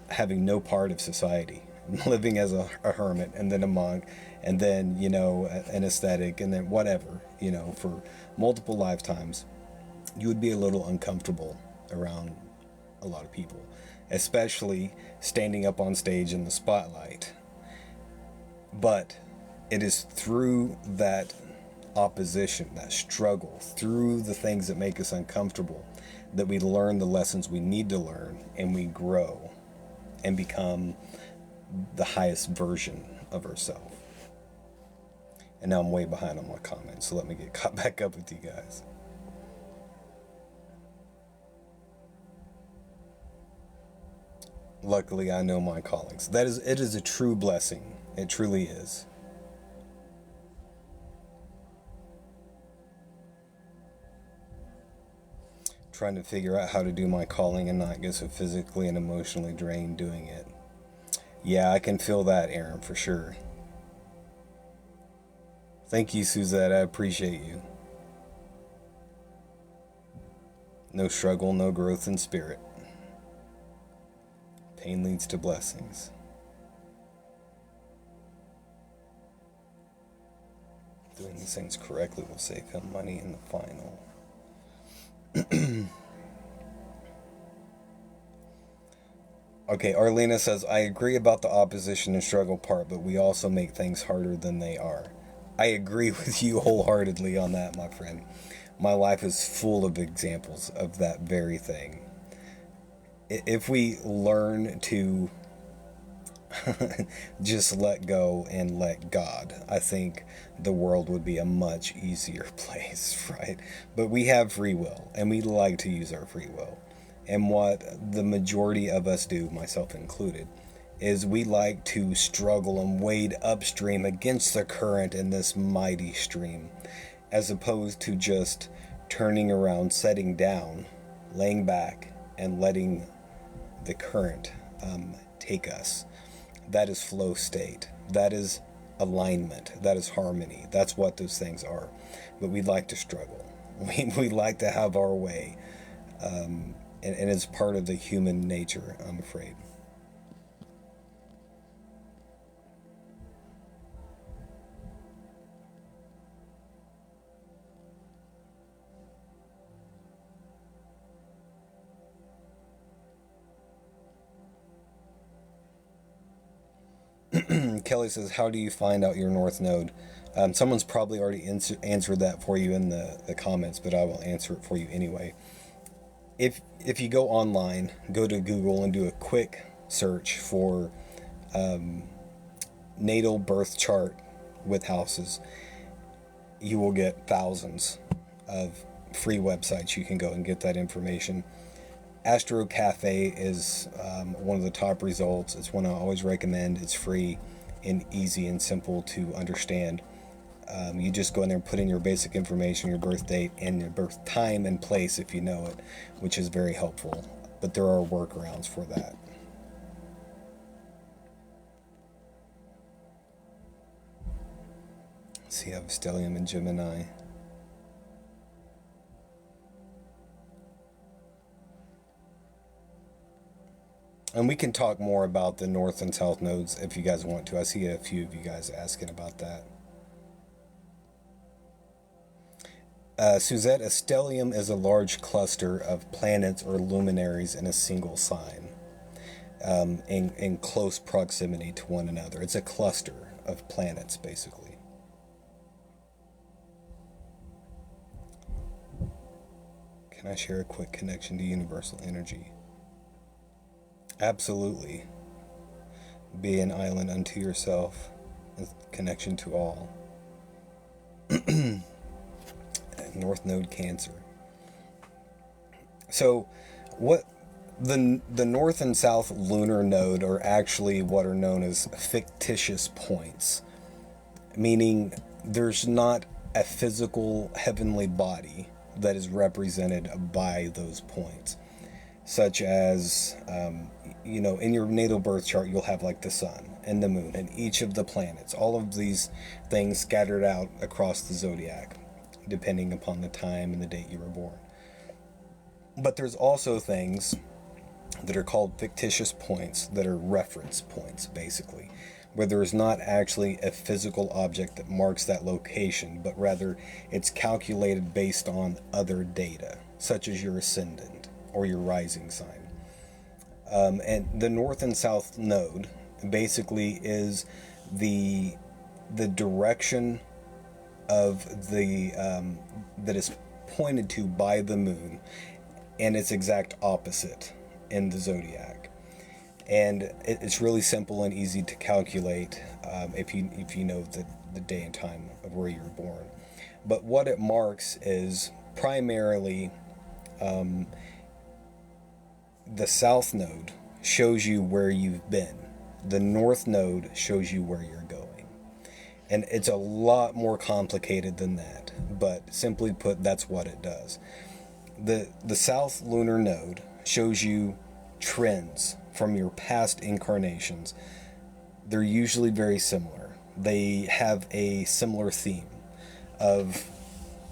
having no part of society, living as a hermit and then a monk and then, an ascetic and then whatever, for multiple lifetimes, you would be a little uncomfortable around a lot of people, especially standing up on stage in the spotlight. But it is through that opposition, that struggle, through the things that make us uncomfortable, that we learn the lessons we need to learn and we grow and become the highest version of ourselves. And now I'm way behind on my comments, so let me get caught back up with you guys. Luckily, I know my callings. It is a true blessing. It truly is. Trying to figure out how to do my calling and not get so physically and emotionally drained doing it. Yeah, I can feel that, Aaron, for sure. Thank you, Suzette. I appreciate you. No struggle, no growth in spirit. Pain leads to blessings. Doing these things correctly will save him money in the final. Okay, Arlena says, I agree about the opposition and struggle part, but we also make things harder than they are. I agree with you wholeheartedly on that, my friend. My life is full of examples of that very thing. If we learn to just let go and let God, I think the world would be a much easier place, right? But we have free will, and we like to use our free will. And what the majority of us do, myself included, is we like to struggle and wade upstream against the current in this mighty stream, as opposed to just turning around, setting down, laying back, and letting the current take us. That is flow state. That is alignment. That is harmony. That's what those things are. But we like to struggle. We like to have our way. And it's part of the human nature, I'm afraid. Kelly says, how do you find out your North Node? Someone's probably already answered that for you in the comments, but I will answer it for you anyway. If you go online, go to Google and do a quick search for natal birth chart with houses, you will get thousands of free websites you can go and get that information. Astro Cafe is one of the top results. It's one I always recommend. It's free and easy and simple to understand. You just go in there and put in your basic information, your birth date, and your birth time and place if you know it, which is very helpful. But there are workarounds for that. See, I have Stellium and Gemini. And we can talk more about the north and south nodes if you guys want to. I see a few of you guys asking about that. Suzette, a stellium is a large cluster of planets or luminaries in a single sign, in close proximity to one another. It's a cluster of planets, basically. Can I share a quick connection to universal energy? Absolutely. Be an island unto yourself, a connection to all. North Node Cancer. So, what the North and South lunar node are actually what are known as fictitious points, meaning there's not a physical heavenly body that is represented by those points. such as, in your natal birth chart, you'll have like the sun and the moon and each of the planets, all of these things scattered out across the zodiac, depending upon the time and the date you were born. But there's also things that are called fictitious points that are reference points, basically, where there is not actually a physical object that marks that location, but rather it's calculated based on other data, such as your ascendant or your rising sign. And the north and south node basically is the direction of the that is pointed to by the moon, and its exact opposite in the zodiac. And it's really simple and easy to calculate if you know the day and time of where you were born. But what it marks is primarily the south node shows you where you've been. The north node shows you where you're going. And it's a lot more complicated than that, but simply put, that's what it does. The south lunar node shows you trends from your past incarnations. They're usually very similar. They have a similar theme of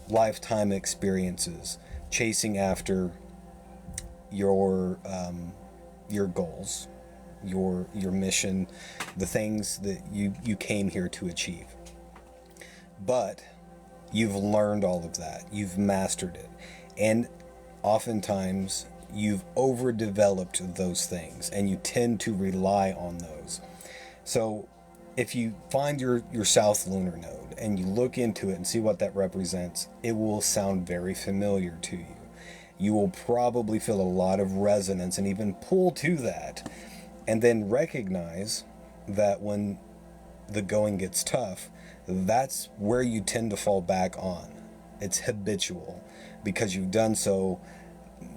lifetime experiences, chasing after your goals, your mission, the things that you came here to achieve. But you've learned all of that. You've mastered it. And oftentimes you've overdeveloped those things and you tend to rely on those. So if you find your south lunar node and you look into it and see what that represents, it will sound very familiar to you. You will probably feel a lot of resonance and even pull to that, and then recognize that when the going gets tough, that's where you tend to fall back on. It's habitual because you've done so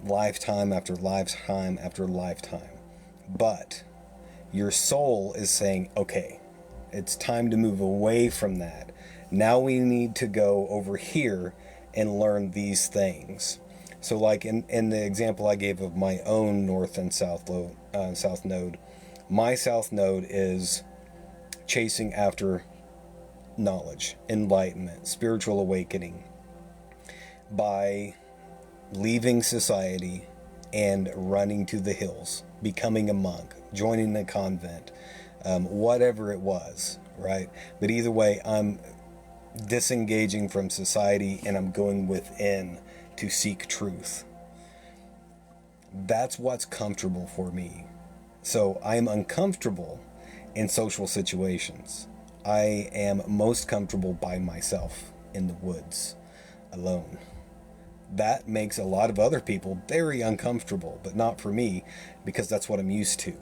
lifetime after lifetime after lifetime. But your soul is saying, okay, it's time to move away from that. Now we need to go over here and learn these things. So like in the example I gave of my own north and south node, my south node is chasing after knowledge, enlightenment, spiritual awakening by leaving society and running to the hills, becoming a monk, joining the convent, whatever it was, right? But either way, I'm disengaging from society and I'm going within to seek truth. That's what's comfortable for me. So I am uncomfortable in social situations. I am most comfortable by myself in the woods, alone. That makes a lot of other people very uncomfortable, but not for me, because that's what I'm used to,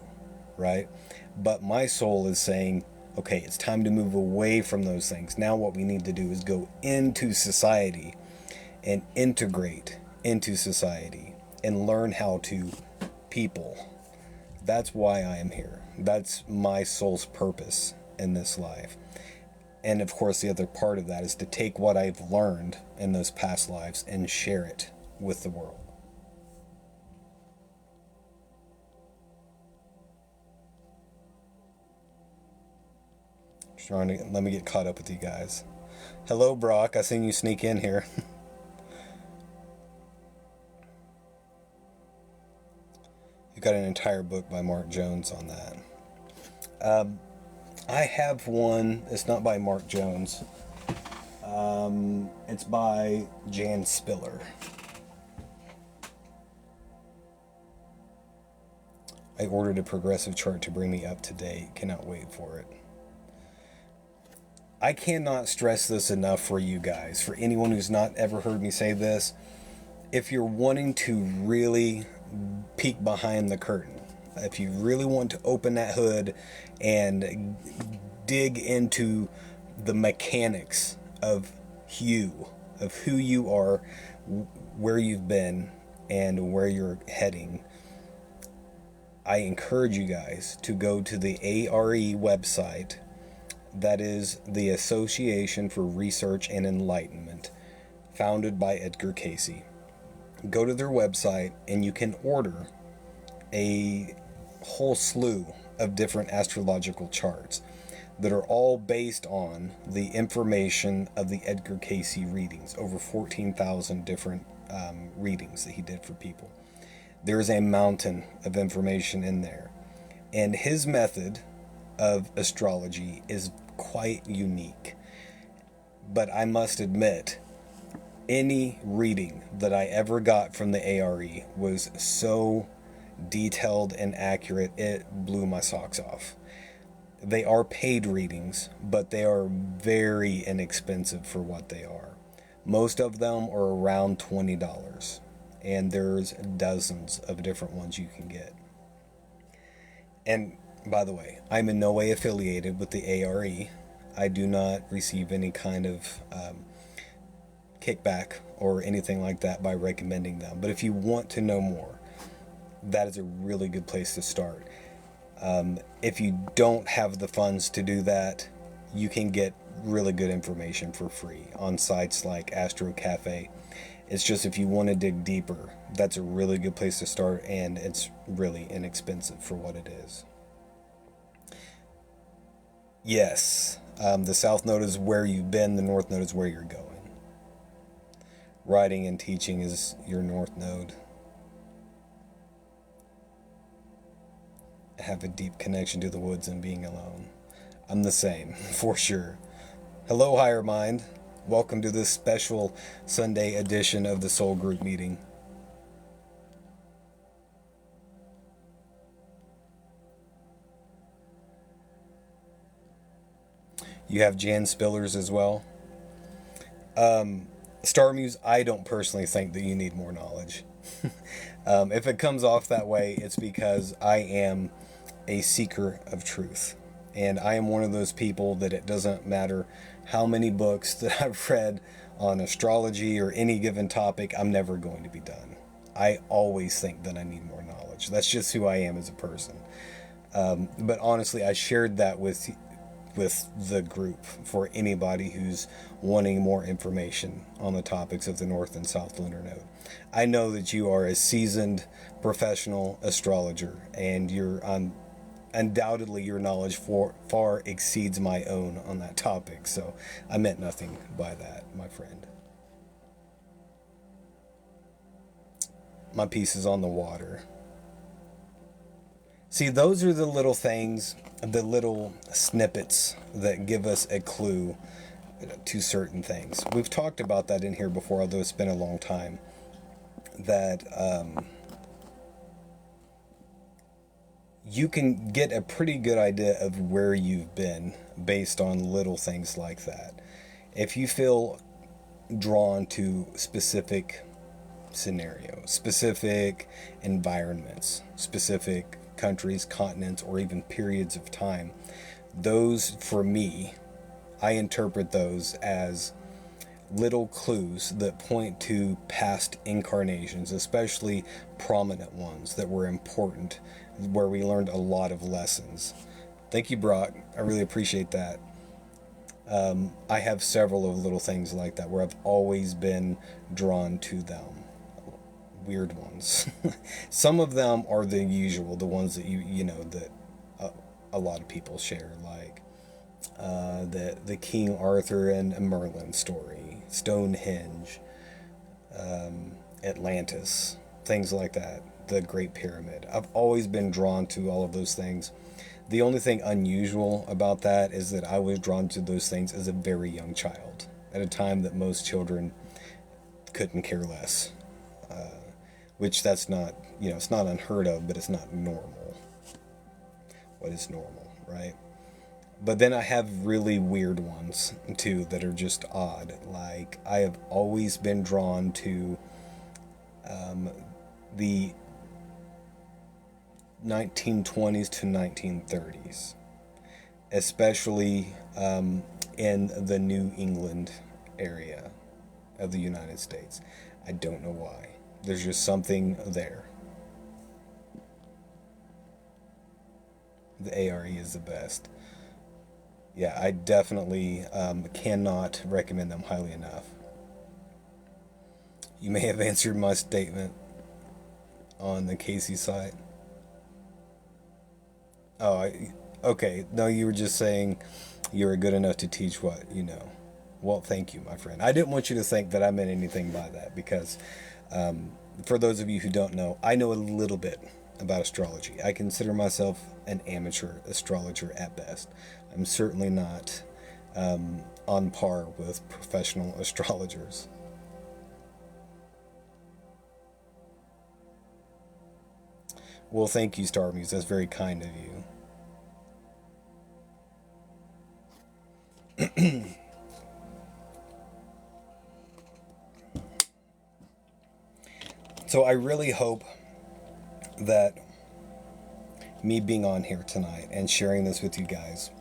right? But my soul is saying, okay, it's time to move away from those things. Now what we need to do is go into society and integrate into society and learn how to people. That's why I am here. That's my soul's purpose in this life. And of course, the other part of that is to take what I've learned in those past lives and share it with the world. Just trying to let me get caught up with you guys. Hello, Brock. I seen you sneak in here. You've got an entire book by Mark Jones on that. I have one. It's not by Mark Jones. It's by Jan Spiller. I ordered a progressive chart to bring me up to date. Cannot wait for it. I cannot stress this enough for you guys. For anyone who's not ever heard me say this, if you're wanting to really peek behind the curtain, if you really want to open that hood and dig into the mechanics of who you are, where you've been, and where you're heading, I encourage you guys to go to the ARE website. That is the Association for Research and Enlightenment, founded by Edgar Cayce. Go to their website and you can order a whole slew of different astrological charts that are all based on the information of the Edgar Cayce readings, over 14,000 different readings that he did for people. There's a mountain of information in there. And his method of astrology is quite unique. But I must admit, any reading that I ever got from the ARE was so detailed and accurate, it blew my socks off. They are paid readings, but they are very inexpensive for what they are. Most of them are around $20, and there's dozens of different ones you can get. And by the way, I'm in no way affiliated with the ARE. I do not receive any kind of kickback or anything like that by recommending them. But if you want to know more, that is a really good place to start. If you don't have the funds to do that, you can get really good information for free on sites like Astro Cafe. It's just if you want to dig deeper, that's a really good place to start, and it's really inexpensive for what it is. Yes, the South Node is where you've been, the North Node is where you're going. Writing and teaching is your North Node. Have a deep connection to the woods and being alone. I'm the same, for sure. Hello, Higher Mind. Welcome to this special Sunday edition of the Soul Group meeting. You have Jan Spillers as well. Star Muse, I don't personally think that you need more knowledge. If it comes off that way, it's because I am a seeker of truth. And I am one of those people that it doesn't matter how many books that I've read on astrology or any given topic, I'm never going to be done. I always think that I need more knowledge. That's just who I am as a person. But honestly, I shared that with the group for anybody who's wanting more information on the topics of the North and South Lunar Node. I know that you are a seasoned professional astrologer, and you're undoubtedly your knowledge far exceeds my own on that topic, so I meant nothing by that, my friend. My piece is on the water. See, those are the little things, the little snippets that give us a clue to certain things. We've talked about that in here before, although it's been a long time, that you can get a pretty good idea of where you've been based on little things like that. If you feel drawn to specific scenarios, specific environments, specific countries, continents, or even periods of time, those, for me, I interpret those as little clues that point to past incarnations, especially prominent ones that were important, where we learned a lot of lessons. Thank you, Brock. I really appreciate that. I have several of little things like that where I've always been drawn to them. Weird ones. Some of them are the usual, the ones that you know that a lot of people share, like the King Arthur and Merlin story, Stonehenge, Atlantis, things like that, the Great Pyramid. I've always been drawn to all of those things. The only thing unusual about that is that I was drawn to those things as a very young child, at a time that most children couldn't care less. Which that's not, it's not unheard of, but it's not normal. What is normal, right? But then I have really weird ones, too, that are just odd. Like, I have always been drawn to the 1920s to 1930s, especially in the New England area of the United States. I don't know why. There's just something there. The ARE is the best. Yeah, I definitely cannot recommend them highly enough. You may have answered my statement on the Cayce site. Oh, okay. No, you were just saying you were good enough to teach what you know. Well, thank you, my friend. I didn't want you to think that I meant anything by that because, for those of you who don't know, I know a little bit about astrology. I consider myself an amateur astrologer at best. I'm certainly not on par with professional astrologers. Well, thank you, Star Muse. That's very kind of you. So I really hope that me being on here tonight and sharing this with you guys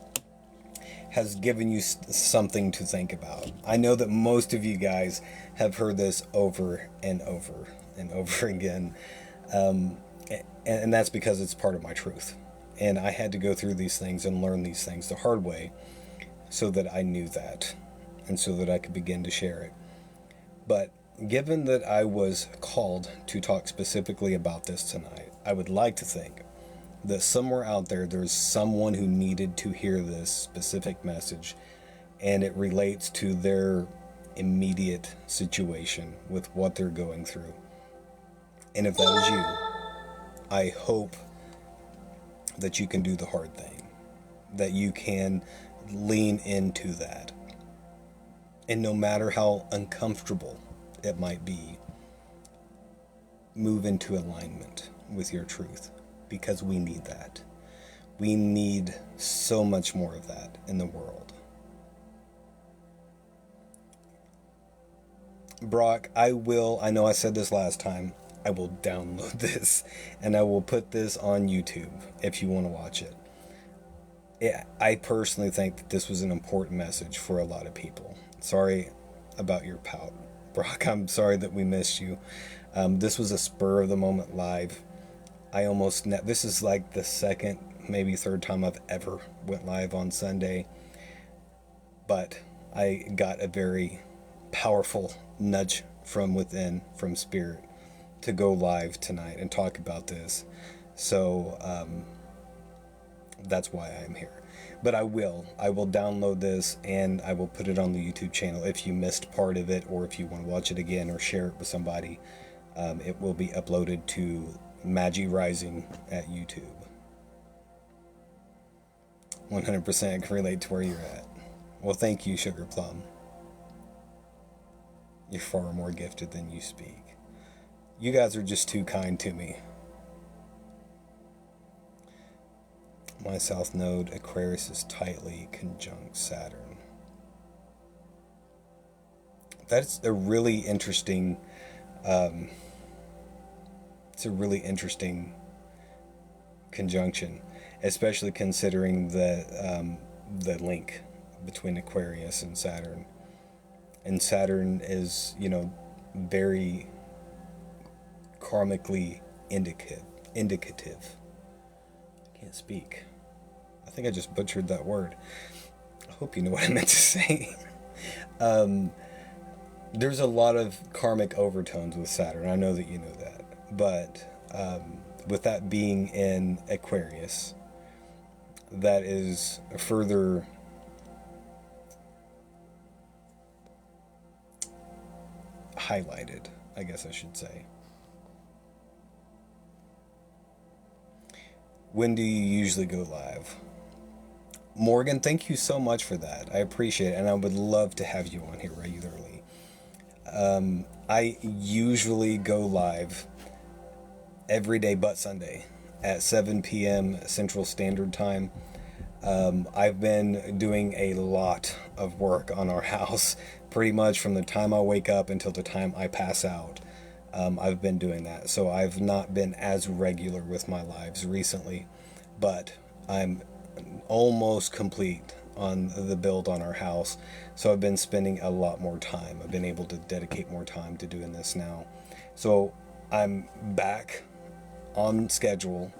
has given you something to think about. I know that most of you guys have heard this over and over and over again, and that's because it's part of my truth. And I had to go through these things and learn these things the hard way so that I knew that and so that I could begin to share it. But given that I was called to talk specifically about this tonight, I would like to think that somewhere out there there's someone who needed to hear this specific message and it relates to their immediate situation with what they're going through. And if that is you, I hope that you can do the hard thing, that you can lean into that. And no matter how uncomfortable it might be, move into alignment with your truth because we need that. We need so much more of that in the world. Brock, I know I said this last time, I will download this and I will put this on YouTube if you want to watch it. I personally think that this was an important message for a lot of people. Sorry about your pout, Brock. I'm sorry that we missed you. This was a spur of the moment live. This is like the second, maybe third time I've ever went live on Sunday. But I got a very powerful nudge from within, from spirit, to go live tonight and talk about this. So that's why I'm here. But I will download this and I will put it on the YouTube channel. If you missed part of it or if you want to watch it again or share it with somebody, it will be uploaded to Magi Rising at YouTube. 100% can relate to where you're at. Well, thank you, Sugar Plum. You're far more gifted than you speak. You guys are just too kind to me. My South Node, Aquarius, is tightly conjunct Saturn. That's a really interesting. It's a really interesting conjunction, especially considering the link between Aquarius and Saturn. And Saturn is, very karmically indicative. I can't speak. I think I just butchered that word. I hope you know what I meant to say. There's a lot of karmic overtones with Saturn. I know that you know that. But with that being in Aquarius, that is further highlighted, I guess I should say. When do you usually go live? Morgan, thank you so much for that. I appreciate it, and I would love to have you on here regularly. I usually go live every day but Sunday at 7 p.m. Central Standard Time. I've been doing a lot of work on our house, pretty much from the time I wake up until the time I pass out. I've been doing that, so I've not been as regular with my lives recently, but I'm almost complete on the build on our house, so I've been spending a lot more time. I've been able to dedicate more time to doing this now, so I'm back on schedule.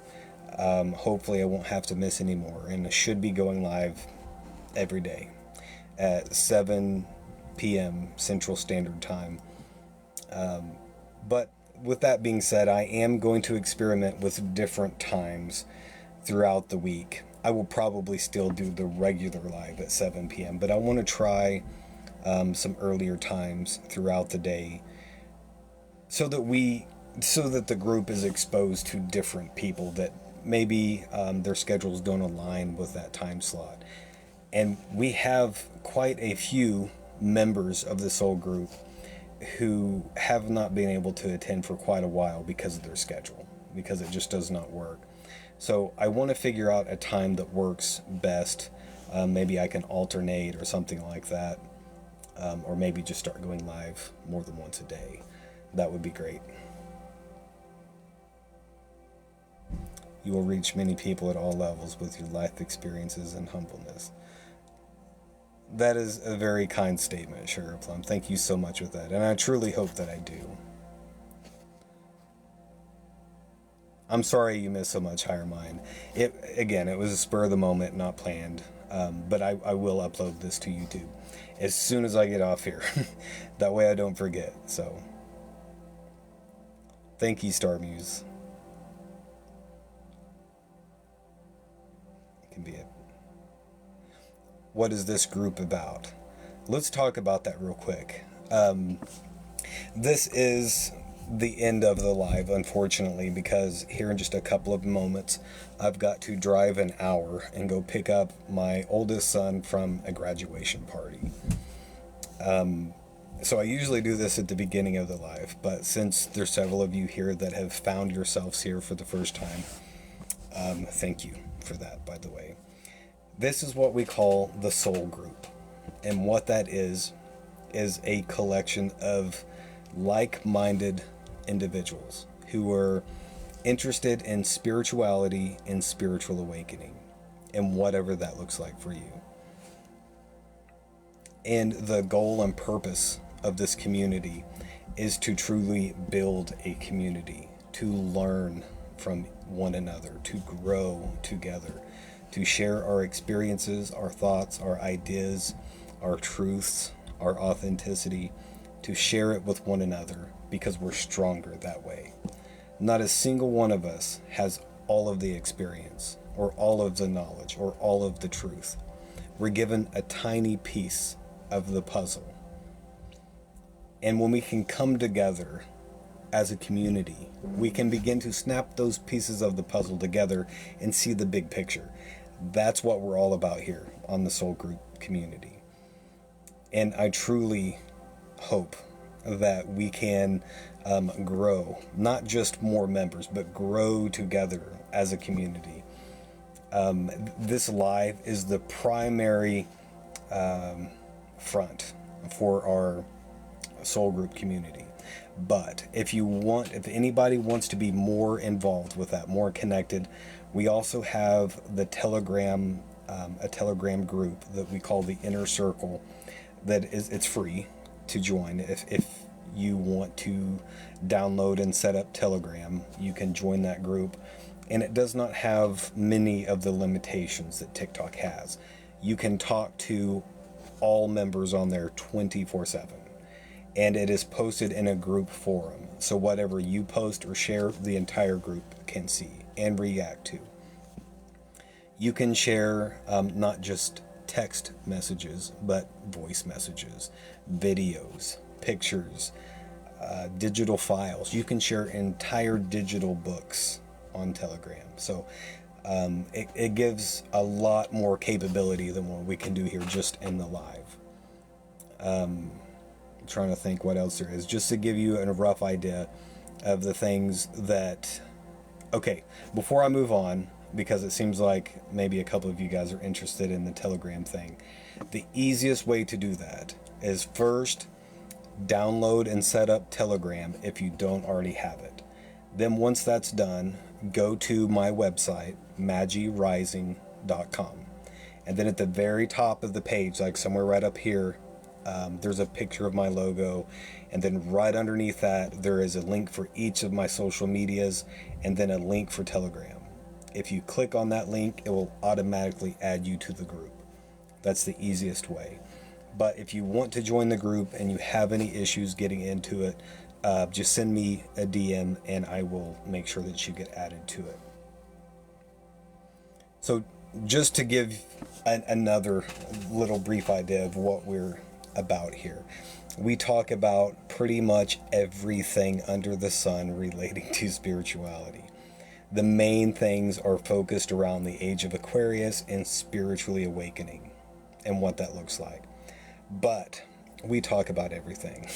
Hopefully I won't have to miss anymore, and I should be going live every day at 7 p.m. Central Standard Time. But with that being said, I am going to experiment with different times throughout the week. I will probably still do the regular live at 7 p.m., but I want to try some earlier times throughout the day so that the group is exposed to different people that maybe their schedules don't align with that time slot. And we have quite a few members of the soul group who have not been able to attend for quite a while because of their schedule, because it just does not work. So I want to figure out a time that works best. Maybe I can alternate or something like that. Or maybe just start going live more than once a day. That would be great. You will reach many people at all levels with your life experiences and humbleness. That is a very kind statement, Sugar Plum. Thank you so much with that. And I truly hope that I do. I'm sorry you missed so much, Higher Mind. It was a spur of the moment, not planned. But I will upload this to YouTube as soon as I get off here. That way I don't forget. So, thank you, Star Muse. It can be it. What is this group about? Let's talk about that real quick. This is the end of the live, unfortunately, because here in just a couple of moments I've got to drive an hour and go pick up my oldest son from a graduation party. So I usually do this at the beginning of the live, but since there's several of you here that have found yourselves here for the first time, thank you for that, by the way. This is what we call the soul group, and what that is a collection of like-minded individuals who are interested in spirituality and spiritual awakening, and whatever that looks like for you. And the goal and purpose of this community is to truly build a community, to learn from one another, to grow together, to share our experiences, our thoughts, our ideas, our truths, our authenticity, to share it with one another, because we're stronger that way. Not a single one of us has all of the experience, or all of the knowledge, or all of the truth. We're given a tiny piece of the puzzle. And when we can come together as a community, we can begin to snap those pieces of the puzzle together and see the big picture. That's what we're all about here on the Soul Group community. And I truly hope that we can grow, not just more members, but grow together as a community. This live is the primary front for our Soul Group community. But if anybody wants to be more involved with that, more connected, we also have the Telegram, a Telegram group that we call the Inner Circle. It's free to join. If you want to download and set up Telegram, you can join that group. And it does not have many of the limitations that TikTok has. You can talk to all members on there 24/7. And it is posted in a group forum. So whatever you post or share, the entire group can see and react to. You can share not just text messages, but voice messages, videos, pictures, digital files. You can share entire digital books on Telegram. So it gives a lot more capability than what we can do here just in the live. Trying to think what else there is, just to give you a rough idea of the things that... Okay, before I move on, because it seems like maybe a couple of you guys are interested in the Telegram thing, the easiest way to do that is first download and set up Telegram if you don't already have it. Then once that's done, go to my website, MagiRising.com, and then at the very top of the page, like somewhere right up here, there's a picture of my logo, and then right underneath that there is a link for each of my social medias, and then a link for Telegram. If you click on that link, it will automatically add you to the group. That's the easiest way. But if you want to join the group and you have any issues getting into it, just send me a DM and I will make sure that you get added to it. So just to give another little brief idea of what we're about here, we talk about pretty much everything under the sun relating to spirituality. The main things are focused around the age of Aquarius and spiritually awakening and what that looks like. But we talk about everything.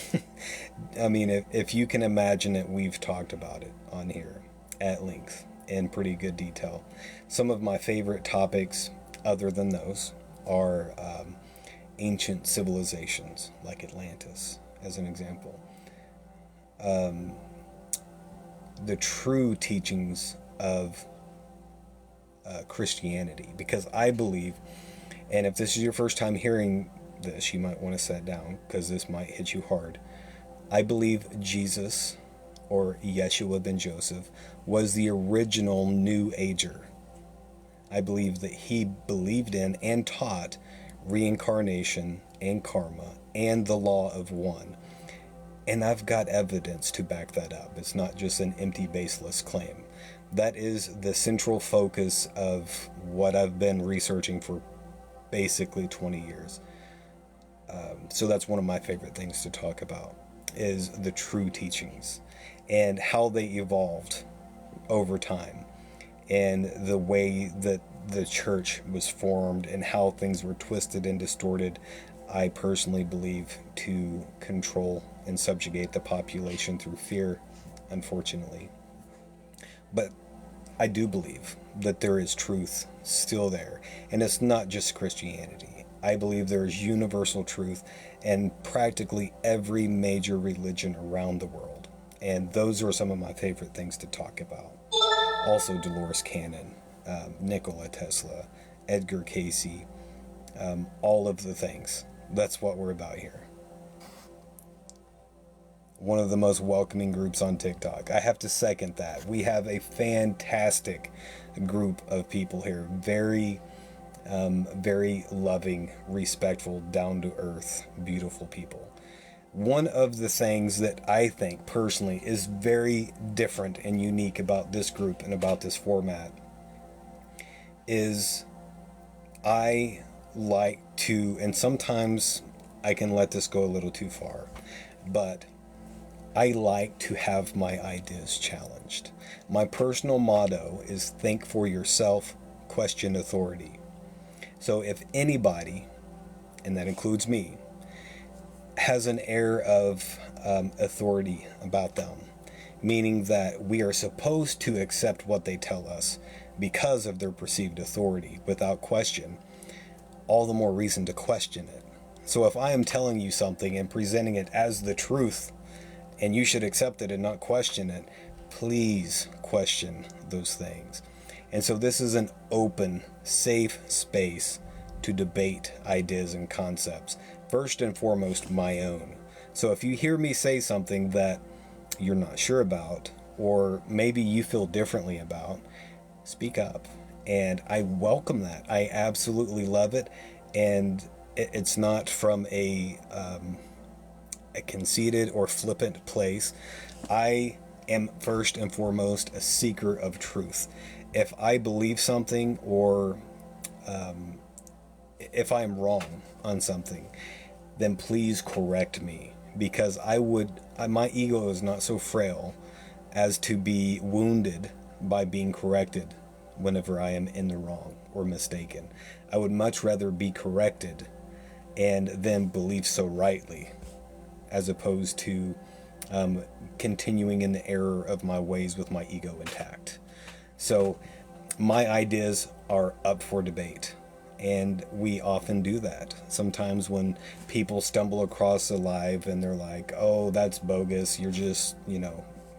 I mean, if you can imagine it, we've talked about it on here at length in pretty good detail. Some of my favorite topics, other than those, are ancient civilizations like Atlantis, as an example. The true teachings of Christianity, because I believe, and if this is your first time hearing this, you might want to sit down because this might hit you hard. I believe Jesus, or Yeshua ben Joseph, was the original New Ager. I believe that he believed in and taught reincarnation and karma and the law of one. And I've got evidence to back that up. It's not just an empty, baseless claim. That is the central focus of what I've been researching for basically 20 years. So that's one of my favorite things to talk about, is the true teachings and how they evolved over time, and the way that the church was formed and how things were twisted and distorted, I personally believe, to control and subjugate the population through fear, unfortunately. But I do believe that there is truth still there, and it's not just Christianity. I believe there is universal truth in practically every major religion around the world, and those are some of my favorite things to talk about. Also, Dolores Cannon, Nikola Tesla, Edgar Cayce, all of the things. That's what we're about here. One of the most welcoming groups on TikTok. I have to second that. We have a fantastic group of people here. Very loving, respectful, down-to-earth, beautiful people. One of the things that I think personally is very different and unique about this group and about this format is I like to, and sometimes I can let this go a little too far, but I like to have my ideas challenged. My personal motto is think for yourself, question authority. So if anybody, and that includes me, has an air of authority about them, meaning that we are supposed to accept what they tell us because of their perceived authority without question, all the more reason to question it. So if I am telling you something and presenting it as the truth, and you should accept it and not question it, please question those things. And so this is an open, safe space to debate ideas and concepts. First and foremost, my own. So if you hear me say something that you're not sure about, or maybe you feel differently about, speak up. And I welcome that. I absolutely love it. And it's not from a conceited or flippant place. I am first and foremost a seeker of truth. If I believe something, or if I am wrong on something, then please correct me, because my ego is not so frail as to be wounded by being corrected whenever I am in the wrong or mistaken. I would much rather be corrected and then believe so rightly, as opposed to continuing in the error of my ways with my ego intact. So my ideas are up for debate, and we often do that. Sometimes when people stumble across a live and they're like, oh, that's bogus, you're just,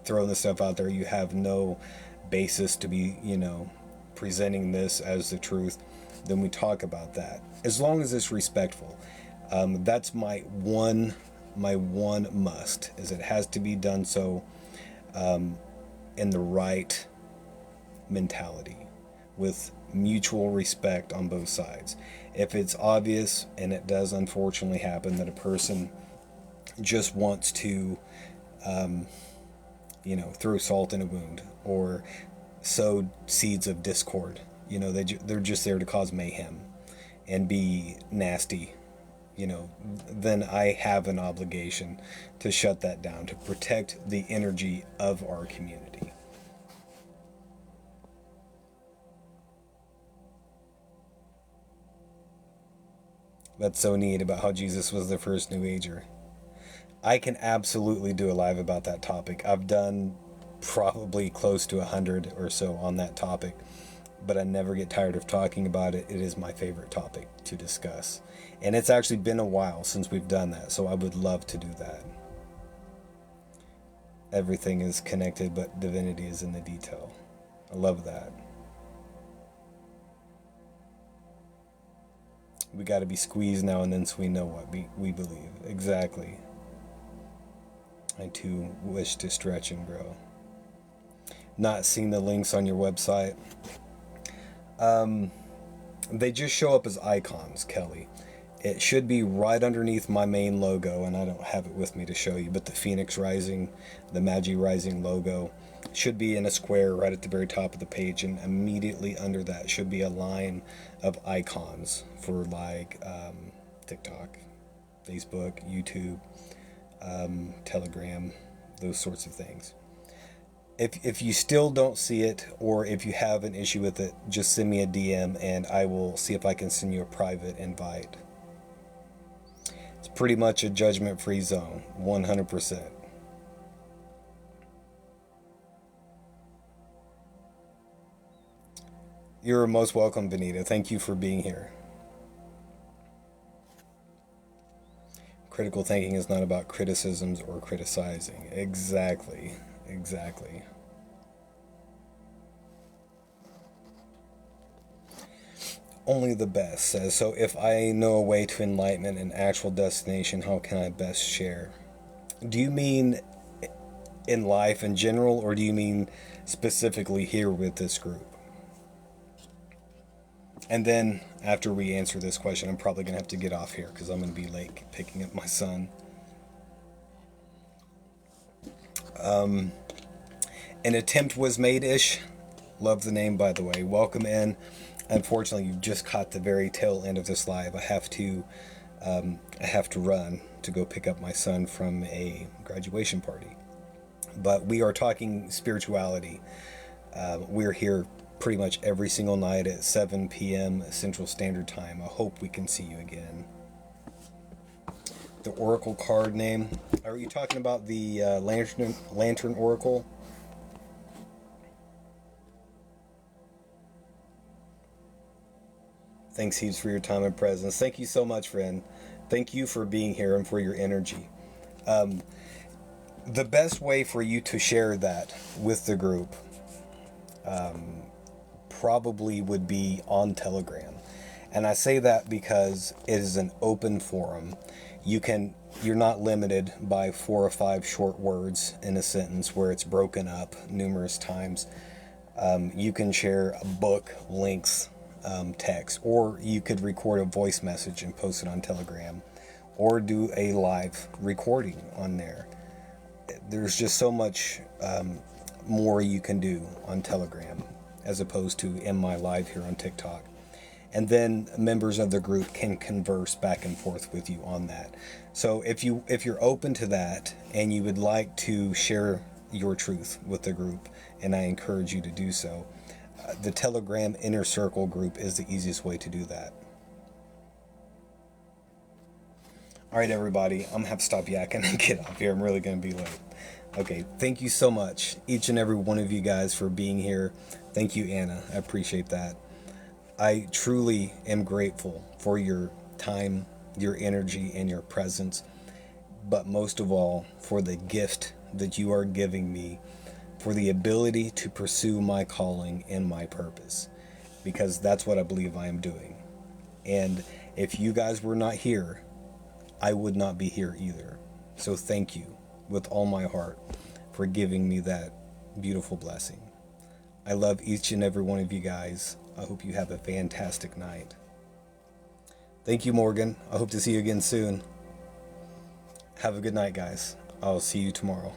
throwing this stuff out there, you have no basis to be, presenting this as the truth, then we talk about that. As long as it's respectful. That's my one must, is it has to be done so in the right mentality, with mutual respect on both sides. If it's obvious, and it does unfortunately happen, that a person just wants to throw salt in a wound or sow seeds of discord They're just there to cause mayhem and be nasty, then I have an obligation to shut that down, to protect the energy of our community. That's so neat about how Jesus was the first New Ager. I can absolutely do a live about that topic. I've done probably close to 100 or so on that topic, but I never get tired of talking about it. It is my favorite topic to discuss. And it's actually been a while since we've done that, so I would love to do that. Everything is connected, but divinity is in the detail. I love that. We got to be squeezed now and then so we know what we believe. Exactly. I too wish to stretch and grow. Not seeing the links on your website. They just show up as icons, Kelly. It should be right underneath my main logo, and I don't have it with me to show you, but the Phoenix Rising, the Magi Rising logo should be in a square right at the very top of the page, and immediately under that should be a line of icons for TikTok, Facebook, YouTube, Telegram, those sorts of things. If you still don't see it, or if you have an issue with it, just send me a DM and I will see if I can send you a private invite. It's pretty much a judgment-free zone, 100%. You're most welcome, Benita. Thank you for being here. Critical thinking is not about criticisms or criticizing. Exactly. Only the best says, so if I know a way to enlightenment and actual destination, how can I best share? Do you mean in life in general, or do you mean specifically here with this group? And then after we answer this question, I'm probably going to have to get off here because I'm going to be late picking up my son. An attempt was made-ish. Love the name, by the way. Welcome in. Unfortunately, you just caught the very tail end of this live. I have to run to go pick up my son from a graduation party. But we are talking spirituality. We're here pretty much every single night at 7 p.m. Central Standard Time. I hope we can see you again. The Oracle card name. Are you talking about the Lantern Oracle? Thanks, Heaves, for your time and presence. Thank you so much, friend. Thank you for being here and for your energy. The best way for you to share that with the group probably would be on Telegram. And I say that because it is an open forum. You're not limited by 4 or 5 short words in a sentence where it's broken up numerous times. You can share a book, links, text, or you could record a voice message and post it on Telegram, or do a live recording on there. There's just so much more you can do on Telegram as opposed to in my live here on TikTok. And then members of the group can converse back and forth with you on that. So if you're open to that and you would like to share your truth with the group, and I encourage you to do so, the Telegram Inner Circle group is the easiest way to do that. All right, everybody, I'm going to have to stop yakking and get off here. I'm really going to be late. Okay, thank you so much, each and every one of you guys, for being here. Thank you, Anna. I appreciate that. I truly am grateful for your time, your energy, and your presence, but most of all, for the gift that you are giving me, for the ability to pursue my calling and my purpose, because that's what I believe I am doing. And if you guys were not here, I would not be here either. So thank you with all my heart for giving me that beautiful blessing. I love each and every one of you guys. I hope you have a fantastic night. Thank you, Morgan. I hope to see you again soon. Have a good night, guys. I'll see you tomorrow.